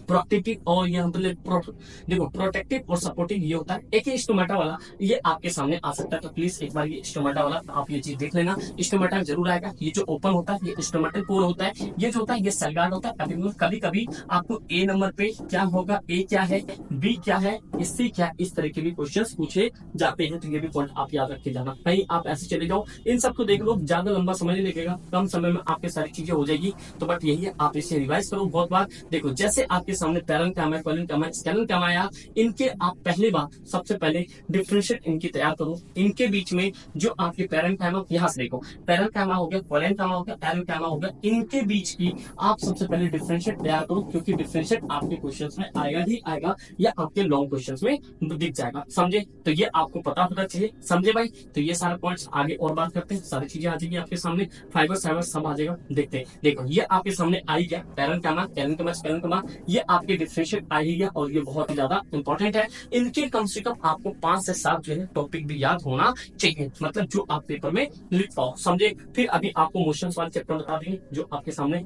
A: प्रोटेक्टिव और यहाँ पर देखो प्रोटेक्टिव और सपोर्टिव ये होता है। एक ही स्टोमेटा वाला ये आपके सामने आ सकता है, तो प्लीज एक बार ये स्टोमेटा वाला आप ये चीज देख लेना। स्टोमेटा जरूर आएगा। ये जो ओपन होता है ये स्टोमेटल पोर होता है, ये जो होता है ये सेल गार्ड होता है। कभी कभी आपको ए नंबर पे क्या होगा, ए क्या है, बी क्या है, इससे क्या, इस तरह के भी क्वेश्चन पूछे जाते हैं। तो ये भी पॉइंट आप याद रखे जाना, कहीं आप ऐसे चले जाओ इन सबको देख लो, ज्यादा लंबा समय नहीं लगेगा, कम समय में आपके सारी चीजें हो जाएगी। तो बट यही है, आप इसे रिवाइज करो बहुत बार। देखो जैसे आपके सामने पैरेन्काइमा, कोलेनकाइमा, स्केलेनकाइमा आया, इनके आप पहली बार सबसे पहले डिफरेंशिएट इनकी तैयार करो। इनके बीच में जो आपके पैरेन्काइमा, यहाँ से देखो पैरेन्काइमा हो गया, कोलेनकाइमा हो गया, पैरेन्काइमा हो गया, इनके बीच की आप सबसे पहले डिफरेंशिएट तैयार करो, क्योंकि डिफरेंशिएट आपके क्वेश्चंस में आएगा ही आएगा या आपके लॉन्ग क्वेश्चंस में दिख जाएगा, समझे। तो ये आपको पता होना चाहिए, समझे भाई। तो ये सारे पॉइंट्स आगे और बात करते हैं, सारी चीजें आ जाएगी आपके सामने, फाइबर साइबर सब आ जाएगा। देखते हैं, देखो ये आपके सामने आई गया पैरेन्काइमा, कोलेनकाइमा, स्केलेनकाइमा, ये आपके डिफरेंशिएट आ ही गया और ये बहुत ही ज्यादा इंपॉर्टेंट है। इनके कम से कम आपको 5 से 7 जो है टॉपिक भी याद होना चाहिए, मतलब जो आप पेपर में लिख पाओ, समझे। फिर अभी आपको मोशंस वाले चैप्टर बता देंगे जो आपके सामने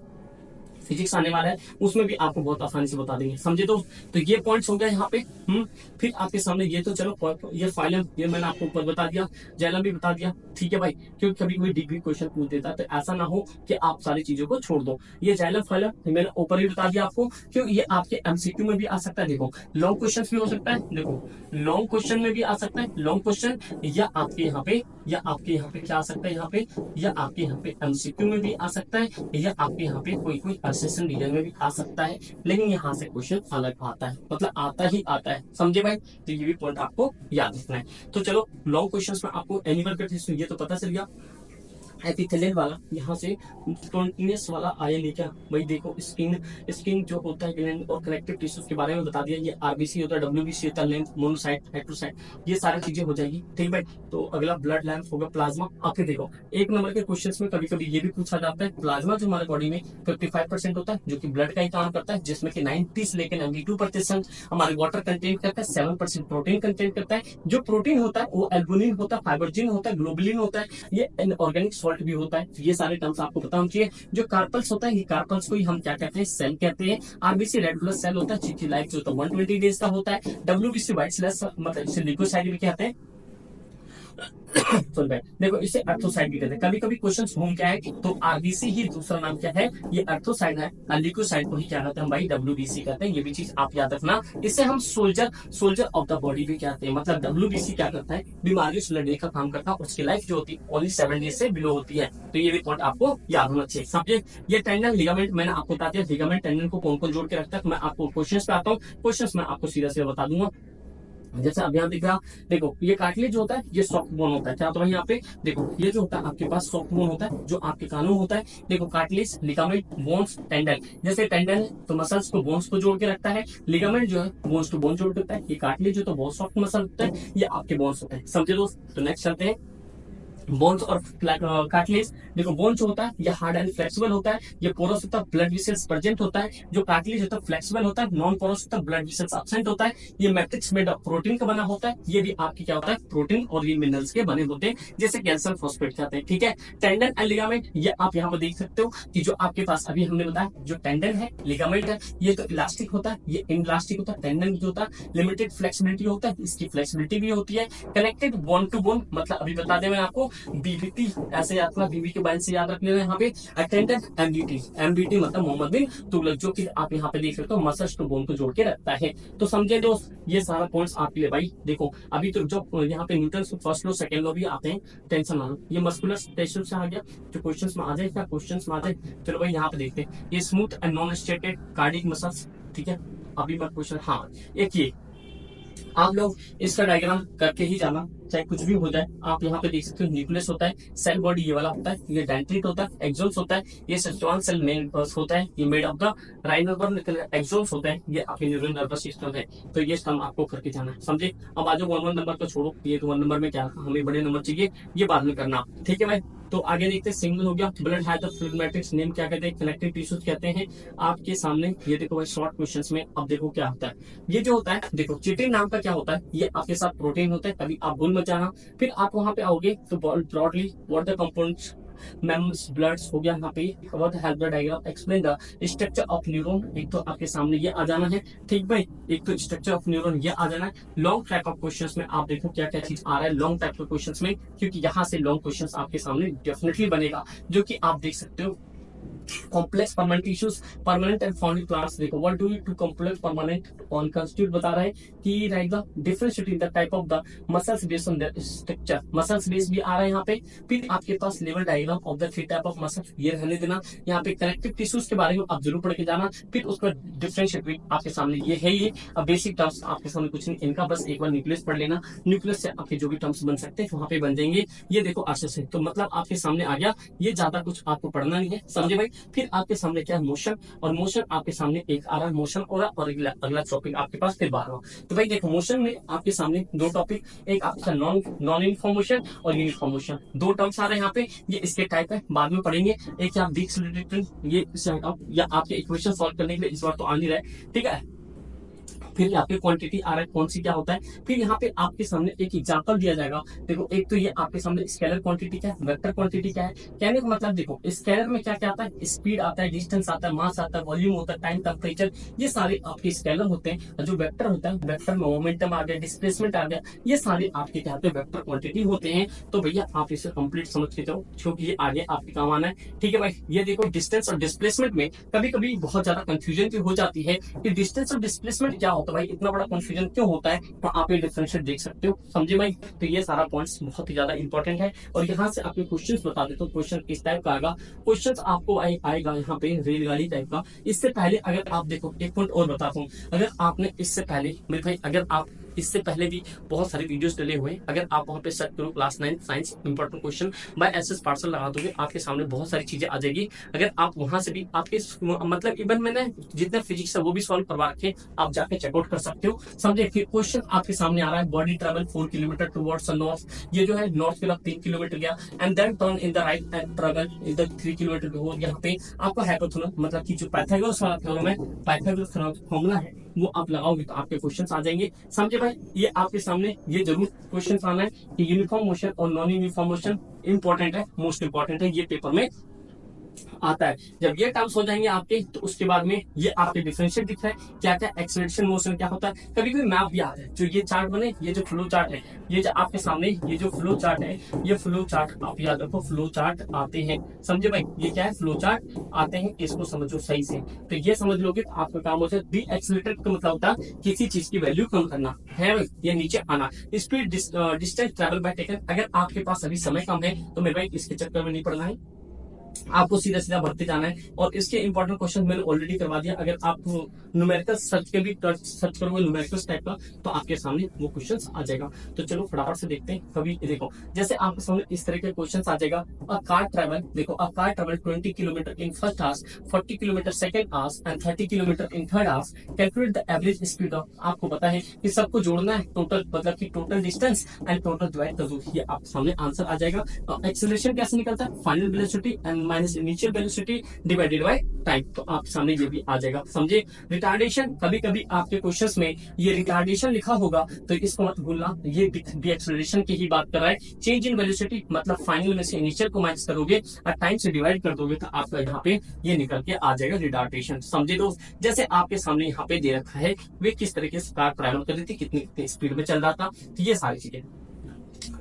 A: फिजिक्स आने वाला है, उसमें भी आपको बहुत आसानी से बता देंगे, समझे। तो ये पॉइंट्स हो गया यहाँ पे। फिर आपके सामने ये तो चलो ये फाइलम ये मैंने आपको ऊपर बता दिया, जाइलम भी बता दिया, ठीक है भाई। क्योंकि कभी कोई डिग्री क्वेश्चन पूछ देता है तो ऐसा ना हो कि आप सारी चीजों को छोड़ दो। ये जाइलम फाइलम मैंने ऊपर ही बता दिया आपको, क्योंकि ये आपके MCQ में भी आ सकता है। देखो लॉन्ग क्वेश्चन भी हो सकता है, देखो लॉन्ग क्वेश्चन में भी आ सकता है, लॉन्ग क्वेश्चन या आपके यहाँ पे क्या आ सकता है, यहाँ पे या आपके यहाँ पे MCQ में भी आ सकता है, या आपके यहाँ पे कोई असिस्टेंट रीडर में भी आ सकता है। लेकिन यहाँ से क्वेश्चन अलग आता है, मतलब आता ही आता है, समझे भाई। तो ये भी पॉइंट आपको याद रखना है। तो चलो लॉन्ग क्वेश्चंस में आपको एनिमल ब्लड हिस्ट्री ये तो पता चल गया। एपिथेलियल वाला यहाँ से स्पॉन्टेनियस वाला आया नहीं क्या भाई। देखो स्किन जो होता है ग्लैंड और कनेक्टिव टिश्यूज के बारे में बता दिया। ये RBC होता है, WBC होता है, लेंथ, मोनोसाइट, हेटेरोसाइट, ये सारी चीजें हो जाएगी, ठीक है भाई। तो अगला ब्लड लेंथ होगा प्लाज्मा। आके देखो एक नंबर के क्वेश्चंस में कभी कभी ये भी पूछा जाता है, प्लाज्मा जो हमारे बॉडी में 55% होता है जो कि ब्लड का ही काम करता है, जिसमें कि 90 से लेकर 92% हमारे वाटर कंटेंट करता है, 7% प्रोटीन कंटेंट करता है। जो प्रोटीन होता है वो एल्बुमिन होता है, फाइब्रोजिन होता है, ग्लोबुलिन होता है, ये इनऑर्गेनिक सॉल्ट भी होता है। तो ये सारे टर्म्स आपको पता होना चाहिए। जो कार्पल्स होता है, ये कार्पल्स को ही हम क्या कहते हैं, सेल कहते हैं। RBC रेड ब्लड सेल होता है जिसकी लाइफ जो होता है 120 डेज का होता है। WBC व्हाइट सेल मतलब इसे लिकोसाइट भी कहते हैं। देखो इसे अर्थोसाइट भी कहते हैं। कभी कभी क्वेश्चन घूम क्या है तो RBC ही दूसरा नाम क्या है, ये अर्थोसाइट है। लिकोसाइट को ही क्या कहते हैं भाई, WBC कहते हैं। ये भी चीज आप याद रखना। इसे हम सोल्जर ऑफ द बॉडी भी कहते हैं। मतलब WBC क्या करता है, बीमारियों से लड़ने का काम करता है। उसकी लाइफ जो होती है ओनली 7 डेज से बिलो होती है। तो ये भी पॉइंट आपको याद होना चाहिए, समझे। ये टेंडन लिगामेंट मैंने आपको बता दिया, लिगामेंट टेंडन को कौन कौन जोड़ के रखता है। मैं आपको क्वेश्चन पे आता हूँ, क्वेश्चन में आपको सीधा सीधा बता दूंगा। जैसे अब यहाँ दिख रहा, देखो ये कार्टिलेज होता है, ये सॉफ्ट बोन होता है। क्या होता है यहाँ पे, देखो ये जो होता है आपके पास सॉफ्ट बोन होता है जो आपके कानों में होता है। देखो कार्टिलेज, लिगामेंट, बोन्स, टेंडन। जैसे टेंडन है तो मसल्स को बोन्स को जोड़ के रखता है, लिगामेंट जो है बोन्स टू बोन जोड़ देता है, ये कार्टिलेज जो तो बहुत सॉफ्ट मसल होता है, ये आपके बोन्स होते हैं, समझे दोस्त। तो नेक्स्ट चलते हैं, बोन्स और कार्टिलेज। देखो बोन जो होता है ये हार्ड एंड फ्लेक्सिबल होता है, ये पोरस होता है, ब्लड वेसल्स प्रेजेंट होता है। जो कार्टिलेज होता है फ्लेक्सिबल होता है, नॉन पोरस होता है, ब्लड वेसल्स एब्सेंट होता है। ये मैट्रिक्स मेड ऑफ प्रोटीन का बना होता है, ये भी आपकी क्या होता है प्रोटीन और ये मिनरल्स के बने होते हैं, जैसे कैल्शियम फॉस्फेट कहते हैं। ठीक है, टेंडन एंड लिगामेंट ये आप यहाँ पर देख सकते हो कि जो आपके पास अभी हमने बताया जो टेंडन है, लिगामेंट है, ये तो इलास्टिक होता है, ये इनलास्टिक होता है। टेंडन जो होता है लिमिटेड फ्लेक्सिबिलिटी होता है, इसकी फ्लेक्सिबिलिटी भी होती है। कनेक्टेड बोन टू बोन, मतलब अभी बता दें मैं आपको, बीबीटी ऐसे याद करना, बीबी के बारे से याद रख लेना यहाँ पे। अटेंडेंट एमबीटी, एमबीटी मतलब मोहम्मद बिन तुगलक, जो कि आप यहाँ पे देख सकते हो मसल्स टू बोन को जोड़ के रखता है। तो समझे दोस्त, ये सारा पॉइंट्स आपके लिए भाई। देखो अभी तो जो यहाँ पे Newton first law second law भी आते हैं, टेंशन ना लो। ये मस्कुलर टेंशन से आ गया, जो क्वेश्चंस में आ जाए, क्या क्वेश्चंस में आ जाए। चलो भाई यहाँ पे देखते हैं, ये smooth and non striated cardiac muscles. ठीक है, अभी मैं क्वेश्चन, हाँ एक ये आप लोग इसका डायग्राम करके ही जाना, चाहे कुछ भी हो जाए। आप यहाँ पे देख सकते हो न्यूक्लियस होता है, सेल बॉडी ये वाला होता है, ये डेंड्रिट होता है, एक्सोन्स होता है, ये सेस्ट्रॉन सेल मेन होता है, ये मेड ऑफ द राइनोडर्म एक्सोन्स होता है, ये आपके न्यूरल नर्वस सिस्टम है। तो ये सम आपको करके जाना है, समझे। अब आज 1 नंबर को छोड़ो, ये तो 1 नंबर में क्या हमें बड़े नंबर चाहिए, ये बाद में करना। ठीक है भाई, तो आगे देखते हैं। सिंगल हो गया, blood has the fluid matrix, name क्या कहते हैं, कनेक्टिव टिश्यूज कहते हैं। आपके सामने ये देखो भाई शॉर्ट क्वेश्चंस में, अब देखो क्या होता है। ये जो होता है देखो, चिटिन नाम का क्या होता है, ये आपके साथ प्रोटीन होता है, कभी आप भूल मत जाना। फिर आप वहां पे आओगे तो ब्रॉडली व्हाट द कंपोनेंट्स, मेम्स ब्लड्स हो गया यहाँ पे, what help the diagram explain the structure of neuron, एक तो आपके सामने ये आ जाना है। ठीक भाई, एक तो स्ट्रक्चर ऑफ न्यूरॉन ये आ जाना है। लॉन्ग टाइप ऑफ क्वेश्चंस में आप देखो क्या क्या चीज आ रहा है लॉन्ग टाइप के क्वेश्चंस में, क्योंकि यहाँ से लॉन्ग क्वेश्चंस आपके सामने डेफिनेटली बनेगा, जो कि आप देख सकते हो। Complex permanent tissues, permanent and found plants. देखो what do you to complex permanent on constitute बता रहा है कि right the difference between the type of the muscles based on the structure, muscles base भी आ रहा है यहाँ पे। फिर आपके पास level diagram of the 3 type of muscles, ये रहने देना। यहाँ पे कनेक्टिव टिश्यूज के बारे में आप जरूर पढ़ के जाना। फिर उसका डिफरेंशिएट आपके सामने ये है, ये अब बेसिक टर्म्स आपके सामने कुछ नहीं, इनका बस एक बार न्यूक्लियस पढ़ लेना। न्यूक्लियस से आपके जो भी टर्म्स बन सकते हैं वहां पे बन जाएंगे। ये देखो आशा से, तो मतलब आपके सामने आ गया, ये ज्यादा कुछ आपको पढ़ना नहीं है, समझे भाई। फिर आपके सामने क्या है, मोशन, और मोशन आपके सामने एक आ रहा है, मोशन हो रहा, और अगला टॉपिक आपके पास फिर 12वां। तो भाई देखो मोशन में आपके सामने 2 टॉपिक, एक आपका नॉन यूनिफॉर्म मोशन और यूनिफॉर्म मोशन, 2 टर्म्स आ रहे हैं यहाँ पे। ये इसके टाइप है, बाद में पढ़ेंगे। एक आप डिक्सलरेटिंग, ये या आपके इक्वेशन सॉल्व करने के लिए इस बार तो आ नहीं रहा है, ठीक है। फिर आपके क्वांटिटी आ रहा है, कौन सी क्या होता है। फिर यहाँ पे आपके सामने एक एग्जांपल दिया जाएगा। देखो एक तो ये आपके सामने स्केलर क्वांटिटी क्या है, वेक्टर क्वांटिटी क्या है। कहने का मतलब देखो स्केलर में क्या क्या आता है, स्पीड आता है, डिस्टेंस आता है, मास आता है, वॉल्यूम होता है, टाइम, टेम्परेचर, ये सारे आपके स्केलर होते हैं। और जो वेक्टर होता है, वेक्टर में मोमेंटम आ गया, डिस्प्लेसमेंट आ गया, ये सारे आपके क्या होते हैं, वेक्टर क्वांटिटी होते हैं। तो भैया आप इसे कंप्लीट समझ के जाओ, क्योंकि ये आगे आपके काम आना है। ठीक है भाई, ये देखो डिस्टेंस और डिस्प्लेसमेंट में कभी कभी बहुत ज्यादा कंफ्यूजन भी हो जाती है कि डिस्टेंस और डिस्प्लेसमेंट क्या होता है भाई, इतना बड़ा कंफ्यूजन क्यों होता है। तो आप ये डिफरेंशिएट देख सकते हो, समझे भाई। तो ये सारा पॉइंट्स बहुत ही ज्यादा इंपॉर्टेंट है। और यहाँ से आपके क्वेश्चंस बता देता हूँ, क्वेश्चन किस टाइप का आएगा। क्वेश्चंस आपको आएगा यहाँ पे रेलगाड़ी टाइप का। इससे पहले अगर आप देखो, एक पॉइंट और बताता हूँ, अगर आपने इससे पहले मेरे भाई, अगर आप इससे पहले भी बहुत सारे वीडियोस डले हुए हैं, अगर आप वहां पे सर्च करो class 9 science important question by SS parcel लगा दोगे, आपके सामने बहुत सारी चीजें आ जाएगी। अगर आप वहां से भी आपके मतलब इवन मैंने जितने फिजिक्स है वो भी सॉल्व करवा रखे, आप जाके चेकआउट कर सकते हो, समझे। फिर क्वेश्चन आपके सामने आ रहा है, body travel 4 kilometre towards north, ये जो है नॉर्थ की तरफ 3 किलोमीटर गया, and then turn in the right and travel इधर 3 किलोमीटर हो। यहाँ पे आपका हाइपोथेनस मतलब कि जो पाइथागोरस वाला थ्योरम है, पाइथागोरस फॉर्मूला है, वो आप लगाओगे तो आपके क्वेश्चन आ जाएंगे, समझे भाई। ये आपके सामने ये जरूर क्वेश्चन आना है कि यूनिफॉर्म मोशन और नॉन यूनिफॉर्म मोशन इंपॉर्टेंट है, मोस्ट इंपॉर्टेंट है, ये पेपर में आता है। जब ये टर्म्स हो जाएंगे आपके, तो उसके बाद में ये आपके डिफरेंशिएट दिख रहा है, क्या क्या एक्सेलरेशन मोशन क्या होता है। कभी कभी मैप भी आता है, जो ये चार्ट बने, ये जो फ्लो चार्ट है, ये जो आपके सामने ये जो फ्लो चार्ट है, ये फ्लो चार्ट आप याद रखो, फ्लो चार्ट आते हैं, समझे भाई। ये क्या है, फ्लो चार्ट आते हैं, इसको समझो सही से। तो ये समझ लोगे तो आपका काम हो जाए। डी एक्सेलरेटेड का मतलब होता है किसी चीज की वैल्यू कम करना है भाई, ये नीचे आना। Speed distance travel by taken, अगर आपके पास अभी समय कम है तो मेरे भाई इसके चक्कर में नहीं पड़ना है, आपको सीधा सीधा भरते जाना है। और इसके इंपॉर्टेंट क्वेश्चन मैंने ऑलरेडी करवा दिया। अगर आप न्यूमेरिकल सर्च के भी सर्च करोगे न्यूमेरिकल टाइप का, तो आपके सामने वो क्वेश्चंस आ जाएगा। तो चलो फटाफट से देखते हैं। कभी देखो जैसे आपके सामने इस तरह के क्वेश्चंस आ जाएगा। अ कार ट्रेवल, देखो a car travel 20 kilometre in first hours, 40 kilometre second hours and 30 kilometre in third hours. Calculate the average speed of, आपको पता है कि सबको जोड़ना है, टोटल मतलब कि total distance and total divide कर दो, ये आपके सामने आंसर आ जाएगा। एक्सेलरेशन कैसे निकलता है, final velocity and minus initial velocity divided by time. तो आप सामने ये भी आ जाएगा, समझे। रिटार्डेशन, कभी कभी आपके क्वेश्चंस में ये रिटार्डेशन लिखा होगा, तो इसको मत भूलना, ये एक्सेलरेशन की ही बात कर रहा है। चेंज इन वेलोसिटी मतलब फाइनल में से इनिशियल को माइनस करोगे और टाइम से डिवाइड कर दोगे, तो आपका यहाँ पे ये निकल के आ जाएगा रिटार्डेशन, समझे दोस्त। जैसे आपके सामने यहाँ पे दे रखा है वे किस तरीके से कार ट्रैवल कर रही थी, कितनी कितनी स्पीड में चल रहा था, तो ये सारी चीजें।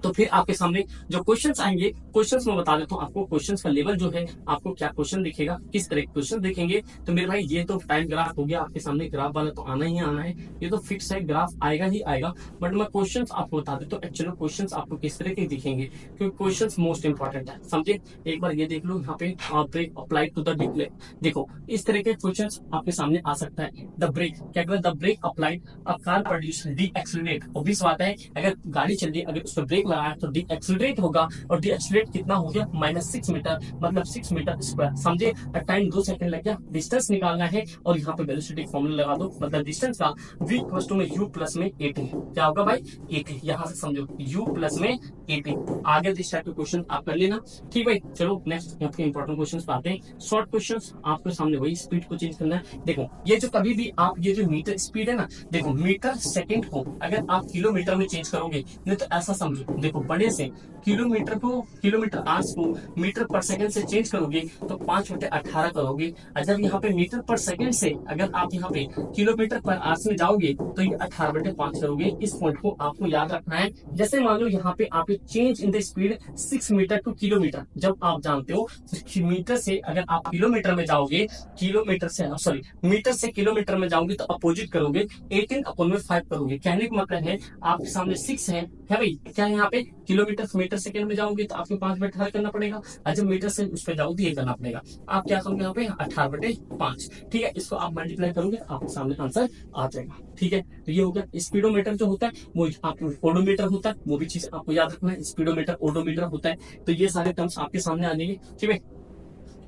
A: तो फिर आपके सामने जो क्वेश्चंस आएंगे, क्वेश्चंस में बता देता हूँ आपको क्वेश्चंस का लेवल जो है, आपको क्या क्वेश्चन दिखेगा, किस तरह के क्वेश्चन देखेंगे। तो मेरे भाई ये तो टाइम ग्राफ हो गया आपके सामने, ग्राफ वाला तो आना ही आना है, ये तो फिक्स है, ग्राफ आएगा ही आएगा। बट मैं क्वेश्चंस आपको बता देता हूँ एक्चुअली क्वेश्चंस आपको किस तरह के दिखेंगे, क्योंकि क्वेश्चंस मोस्ट इंपॉर्टेंट है, समझे। एक बार ये देख लो यहाँ पे, brake applied to the display, देखो इस तरह के क्वेश्चंस आपके सामने आ सकता है। द ब्रेक, क्या कहते हैं, the brake applied a car produce decelerate. Obvious बात है, अगर गाड़ी चल रही है, अगर उस पर ब्रेक लगाया तो डी एक्सीलरेट होगा, और डी एक्सीलरेट कितना हो गया, -6 मीटर, मतलब 6 मीटर स्क्वायर, समझे। टाइम 2 सेकंड लग गया, डिस्टेंस निकालना है, और यहाँ पे वेलोसिटी फॉर्मूला लगा दो, मतलब डिस्टेंस का v इक्वल्स टू में u प्लस में 80, क्या होगा भाई 80, यहाँ से समझो u प्लस में 80। आगे इस टाइप के क्वेश्चन आप कर लेना, ठीक भाई। चलो नेक्स्ट यहाँ पे इंपॉर्टेंट क्वेश्चन आते हैं, शॉर्ट क्वेश्चन। आपके सामने वही स्पीड को चेंज करना है। देखो ये जो कभी भी आप ये जो मीटर स्पीड है ना, देखो मीटर सेकंड को अगर आप किलोमीटर में चेंज करोगे, नहीं तो ऐसा समझो, देखो बड़े से किलोमीटर को, किलोमीटर आवर्स को मीटर पर सेकंड से चेंज करोगे तो 5/18 करोगे। और जब यहाँ पे मीटर पर सेकंड से अगर आप यहाँ पे किलोमीटर पर आवर्स में जाओगे तो ये 18/5 करोगे। इस पॉइंट को आपको याद रखना है। जैसे मान लो यहाँ पे आप change in the speed 6 metre to kilometre, जब आप जानते हो मीटर से अगर आप किलोमीटर में जाओगे, किलोमीटर से सॉरी मीटर से किलोमीटर में जाओगे तो अपोजिट करोगे, 18/5 करोगे। कहने का मतलब है आपके सामने 6 है भाई, क्या है यहाँ पे किलोमीटर मीटर सेकंड में जाओगे तो आपको 5/18 करना पड़ेगा, और जब मीटर से उस पर जाओगे ये करना पड़ेगा। आप क्या करोगे यहाँ पे 18/5, ठीक है। इसको आप मल्टीप्लाई करोगे, आपके सामने आंसर आ जाएगा, ठीक है। तो ये हो गया। स्पीडोमीटर जो होता है वो आपको ओडोमीटर होता है, वो भी चीज आपको याद रखना है, स्पीडोमीटर ओडोमीटर होता है। तो ये सारे टर्म्स आपके सामने आ जाएंगे, ठीक है।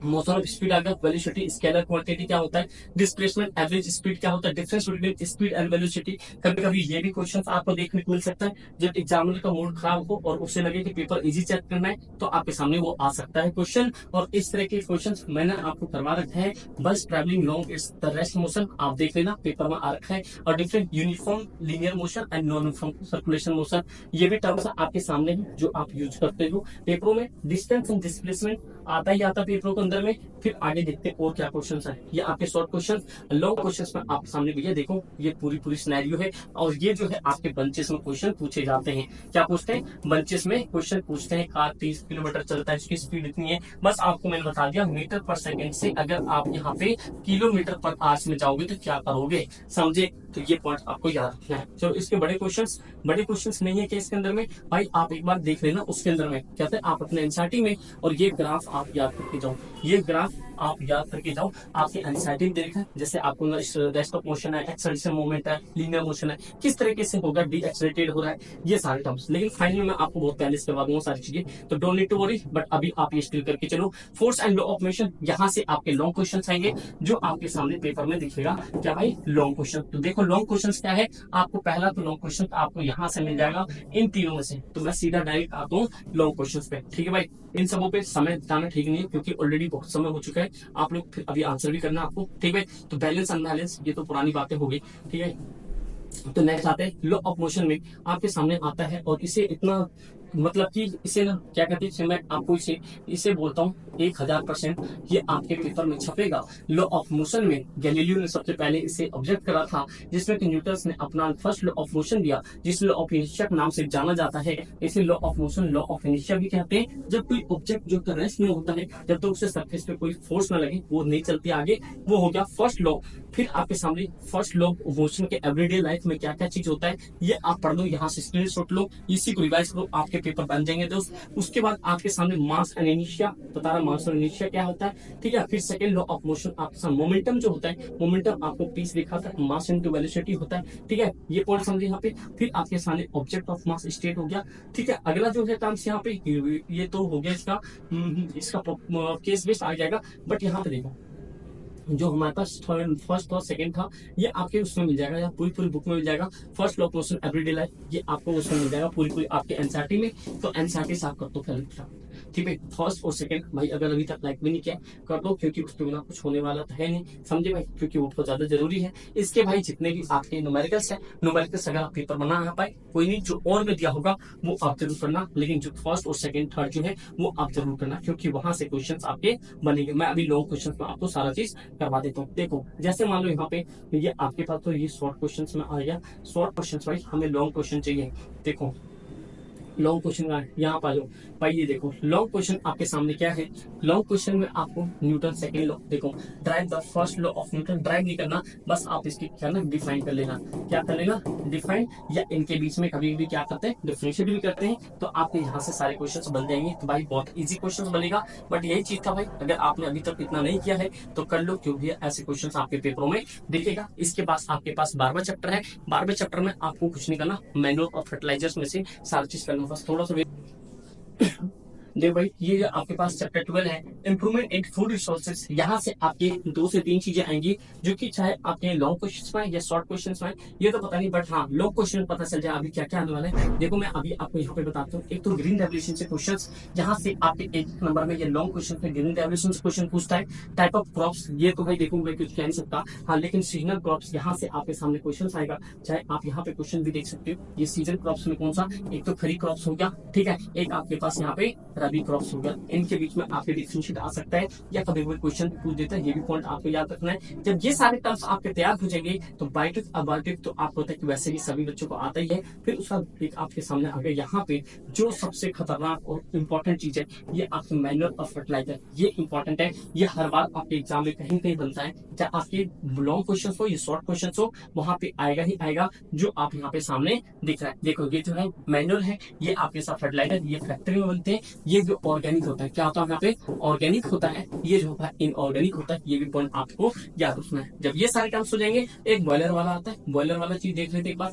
A: मोशन ऑफ स्पीड आ गया, वेलोसिटी, स्केलर क्वांटिटी क्या होता है, डिस्प्लेसमेंट, एवरेज स्पीड क्या होता है, difference between speed and velocity. कभी कभी ये भी क्वेश्चन आपको देखने को मिल सकता है, जब एग्जामिनर का मूड खराब हो और उसे लगे कि पेपर इजी चेक करना है, तो आपके सामने वो आ सकता है क्वेश्चन। और इस तरह के क्वेश्चन मैंने आपको करवा रखा है। बस travelling long is the rest motion, आप देख लेना, पेपर में आ रखा है। और different uniform linear motion and non uniform circulation motion, ये भी टर्म्स आपके सामने है जो आप यूज करते हो पेपरों में। डिस्टेंस एंड डिस्प्लेसमेंट आता ही आता पेपरों के अंदर में। फिर आगे देखते हैं और क्या क्वेश्चंस है। ये आपके शॉर्ट क्वेश्चन, लॉन्ग क्वेश्चंस में आपके सामने भैया देखो ये पूरी सिनेरियो है। और ये जो है आपके बंचेस में क्वेश्चन पूछे जाते हैं। क्या पूछते हैं, बंचेस में क्वेश्चन पूछते हैं। कार 30 किलोमीटर चलता है, इसकी स्पीड इतनी है। बस आपको मैंने बता दिया मीटर पर सेकंड से अगर आप यहाँ पे किलोमीटर पर आवर्स में जाओगे तो क्या करोगे, समझे। तो ये पॉइंट आपको याद रखना है। चलो इसके बड़े क्वेश्चंस नहीं है कि इसके अंदर में भाई, आप एक बार देख लेना उसके अंदर में क्या है, आप अपने एनसीईआरटी में। और ये ग्राफ आप याद करके जाओ, ये ग्राफ आप याद करके जाओ, आपके एनसीईआरटी में देखा जैसे आपको रेस्ट ऑफ मोशन है, एक्सेलरेशन मोमेंट है, लीनियर मोशन है, किस तरीके से होगा, डी एक्सेलरेटेड हो रहा है, ये सारे टर्म्स। लेकिन फाइनली मैं आपको बहुत पहले से करवा दूंगा सारी चीजें, तो don't need to worry. But अभी आप ये स्टिल करके चलो। Force and law of motion, यहाँ से आपके लॉन्ग क्वेश्चन आएंगे जो आपके सामने पेपर में दिखेगा। क्या भाई, लॉन्ग क्वेश्चन। तो देखो लॉन्ग क्वेश्चन क्या है, आपको पहला तो लॉन्ग क्वेश्चन आपको यहाँ से मिल जाएगा इन तीनों में से। तो मैं सीधा डायरेक्ट आता हूँ लॉन्ग क्वेश्चन पे, ठीक है भाई। इन सबों पे समय बिताना ठीक नहीं है, क्योंकि ऑलरेडी बहुत समय हो चुका है। आप लोग फिर अभी आंसर भी करना आपको, ठीक है। तो बैलेंस अनबैलेंस ये तो पुरानी बातें हो गई, ठीक है। तो नेक्स्ट आते हैं लॉ ऑफ मोशन में आपके सामने आता है। और इसे इतना मतलब कि इसे ना क्या कहते हैं, मैं आपको इसे बोलता हूँ 1000% ये आपके पेपर में छपेगा। लॉ ऑफ मोशन में गैलीलियो ने सबसे पहले इसे ऑब्जेक्ट करा था, जिसमें कि न्यूटन ने अपना फर्स्ट लॉ ऑफ मोशन दिया, जिस लॉ ऑफ इनर्शिया नाम से जाना जाता है। इसे law of motion, law of inertia भी कहते हैं। जब कोई ऑब्जेक्ट जो रेस्ट में होता है, जब तक उसे सरफेस पे कोई फोर्स न लगे, वो नहीं चलती आगे, वो हो गया फर्स्ट लॉ। फिर आपके सामने फर्स्ट लॉ ऑफ मोशन के एवरीडे लाइफ में क्या क्या चीज होता है, ये आप पढ़ लो, यहाँ से स्क्रीनशॉट लो, इसी को रिवाइज करो। आपके पेपर बन जाएंगे दोस्त। उसके बाद आपके सामने मास एंड इनर्शिया बता रहा, मास और इनर्शिया क्या होता है, ठीक है। फिर सेकंड लॉ ऑफ मोशन आपके सामने मोमेंटम जो होता है, मोमेंटम आपको पीस लिखा था, मास इनटू वेलोसिटी होता है, ठीक है। ये पॉइंट समझे यहाँ पे। फिर आपके सामने ऑब्जेक्ट ऑफ मास स्टेट हो गया, ठीक है। अगला जो है टर्म्स यहाँ पे, ये तो हो गया इसका केस बेस्ड आ जाएगा। बट यहाँ पे देखो जो हमारे पास फर्स्ट और सेकंड था, ये आपके उसमें मिल जाएगा या पूरी पूरी बुक में मिल जाएगा। First law of motion everyday life, ये आपको उसमें मिल जाएगा पूरी पूरी आपके एनसीईआरटी में। तो एनसीईआरटी से आप कर दो पहले, ठीक है। फर्स्ट और सेकंड भाई अगर अभी तक लाइक भी नहीं किया कर दो, क्योंकि उसके बिना कुछ होने वाला तो है नहीं, समझे भाई, क्योंकि वो बहुत ज्यादा जरूरी है। इसके भाई जितने भी आपके न्यूमेरिकल्स है, न्यूमेरिकल्स अगर आप पेपर बना पाए कोई नहीं, जो और में दिया होगा वो आप जरूर करना, लेकिन जो फर्स्ट और सेकंड थर्ड जो है वो आप जरूर करना, क्योंकि वहां से क्वेश्चन आपके बनेंगे। मैं अभी लॉन्ग क्वेश्चन में आपको सारा चीज करवा देता हूँ। देखो जैसे मान लो यहाँ पे ये आपके पास तो ये शॉर्ट क्वेश्चन में आ गया, शॉर्ट क्वेश्चन भाई हमें लॉन्ग क्वेश्चन चाहिए। देखो लॉन्ग क्वेश्चन का यहाँ पा लो भाई, ये देखो लॉन्ग क्वेश्चन आपके सामने क्या है। लॉन्ग क्वेश्चन में आपको न्यूटन सेकंड लॉ, देखो drive the first law of Newton, drive नहीं करना, बस आप इसकी क्या ना डिफाइन कर लेना। क्या कर लेना, डिफाइन, या इनके बीच में कभी भी क्या करते हैं डिफरेंशिएट भी करते हैं। तो आपके यहाँ से सारे क्वेश्चन बन जाएंगे। तो भाई बहुत ईजी क्वेश्चन बनेगा। बट यही चीज था भाई, अगर आपने अभी तक इतना नहीं किया है तो कर लो, क्योंकि ऐसे क्वेश्चन आपके पेपरों में दिखेगा। इसके बाद आपके पास 12वां चैप्टर है। 12वें चैप्टर में आपको कुछ नहीं करना, मैनुअल ऑफ फर्टिलाइजर्स में से सारी चीज करना, बस थोड़ा सा देखो भाई ये जो आपके पास चैप्टर 12 है, इंप्रूवमेंट इन फूड रिसोर्सेज, यहाँ से आपके 2 से 3 चीजें आएंगी, जो कि चाहे आपके लॉन्ग क्वेश्चन में या शॉर्ट क्वेश्चन में, ये तो पता नहीं, बट हाँ लॉन्ग क्वेश्चन में पता चल जाए अभी क्या क्या आने वाला है। देखो मैं अभी आपको यहाँ पे बताता हूँ। एक तो ग्रीन रेवोल्यूशन से क्वेश्चन, जहाँ से आपके 1 नंबर में ये लॉन्ग क्वेश्चन में ग्रीन रेवोल्यूशन से क्वेश्चन पूछता है। टाइप ऑफ क्रॉप्स, ये तो भाई देखो मैं कुछ कह नहीं सकता, हाँ लेकिन सीजनल क्रॉप्स यहाँ से आपके सामने क्वेश्चन आएगा। चाहे आप यहाँ पे क्वेश्चन भी देख सकते हो, ये सीजन क्रॉप्स में कौन सा, एक तो खरीफ क्रॉप्स हो गया, ठीक है, एक आपके पास यहाँ पे रबी क्रॉप्स हो गया। इनके बीच में आपके डिफरेंशिएट आ सकता है, या कभी कोई क्वेश्चन पूछ देता है, ये भी पॉइंट आपको याद रखना है। जब ये सारे टर्म्स आपके तैयार हो जाएंगे तो बायोटिक अबायोटिक तो आपको होता है कि वैसे भी सभी बच्चों को आता ही है। फिर उसका एक आपके सामने आ गया यहाँ पे जो सबसे खतरनाक और इम्पोर्टेंट चीज है, ये आपके मैनुअल ऑफ फर्टिलाइजर। ये इंपॉर्टेंट है, ये हर बार आपके एग्जाम में कहीं कहीं बनता है, चाहे आपके लॉन्ग क्वेश्चन हो या शॉर्ट क्वेश्चन हो, वहां पे आएगा ही आएगा, जो आप यहाँ पे सामने दिख रहा है। देखो ये जो है मैनुअल है, ये आपके साथ फर्टिलाइजर, ये फैक्ट्री में बनते हैं। ये जो ऑर्गेनिक होता है, क्या होता है यहाँ पे, ऑर्गेनिक होता है। ये जो होता है इनऑर्गेनिक होता है। ये भी पॉइंट आपको याद रखना है। जब ये सारे टर्म्स हो जाएंगे, एक बॉयलर वाला आता है, बॉयलर वाला चीज देख लेते एक बार।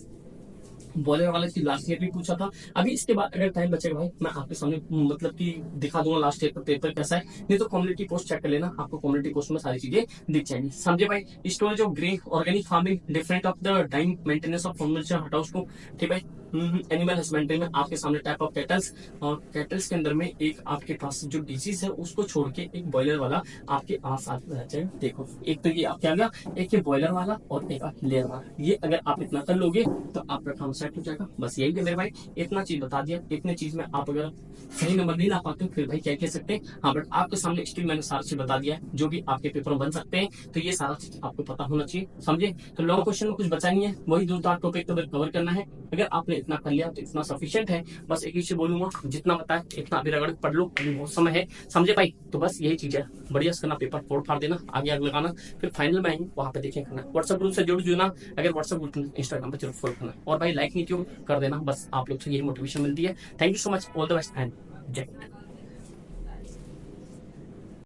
A: बॉयलर वाला चीज लास्ट ईयर भी पूछा था। अभी इसके बाद अगर टाइम बचेगा भाई मैं आपके सामने मतलब कि दिखा दूंगा लास्ट ईयर का पेपर कैसा है। नहीं तो कम्युनिटी पोस्ट चेक कर लेना, आपको कम्युनिटी पोस्ट में सारी चीजें दिख जाएंगी, समझे भाई। Storage of grain, organic farming, different of the time maintenance of formation, हटाओ उसको, ठीक है। एनिमल हस्बेंड्री में आपके सामने टाइप ऑफ कैटल्स, और कैटल्स के अंदर में एक आपके पास जो डिजीज है उसको छोड़ के एक बॉयलर वाला आपके साथ रह जाए। देखो एक तो ये आप क्या गया, एक ये बॉयलर वाला और एक लेयर वाला, ये अगर आप इतना कर लोगे तो आपका काम सेट हो जाएगा। बस यही है मेरे भाई, इतना चीज बता दिया। इतने चीज में आप अगर सही नंबर नहीं ला पाते हो फिर भाई क्या कह सकते हैं, हाँ बट आपके सामने स्टिल मैंने सारा चीज बता दिया है जो भी आपके पेपर में बन सकते हैं। तो ये सारा चीज आपको पता होना चाहिए, समझे। तो लॉन्ग क्वेश्चन में कुछ बचा नहीं है, वही 2-4 टॉपिक कवर करना है। अगर आपने इतना कर लिया तो इतना सफिशिएंट है। बस एक ही चीज बोलूंगा, जितना बताया इतना अभी रगड़ पढ़ लो, अभी बहुत समय है, समझे भाई। तो बस यही चीज है, बढ़िया से करना, पेपर फोड़ फाड़ देना, आगे आगे लगाना, फिर फाइनल में आएंगे वहां पे देखें करना। व्हाट्सएप ग्रुप से जुड़ जुड़ना, अगर व्हाट्सएप ग्रुप इंस्टाग्राम पर जरूर फॉलो करना, और भाई लाइक नहीं क्यों कर देना, बस आप लोग से यही मोटिवेशन मिलती है। Thank you so much, all the best and जय हिंद।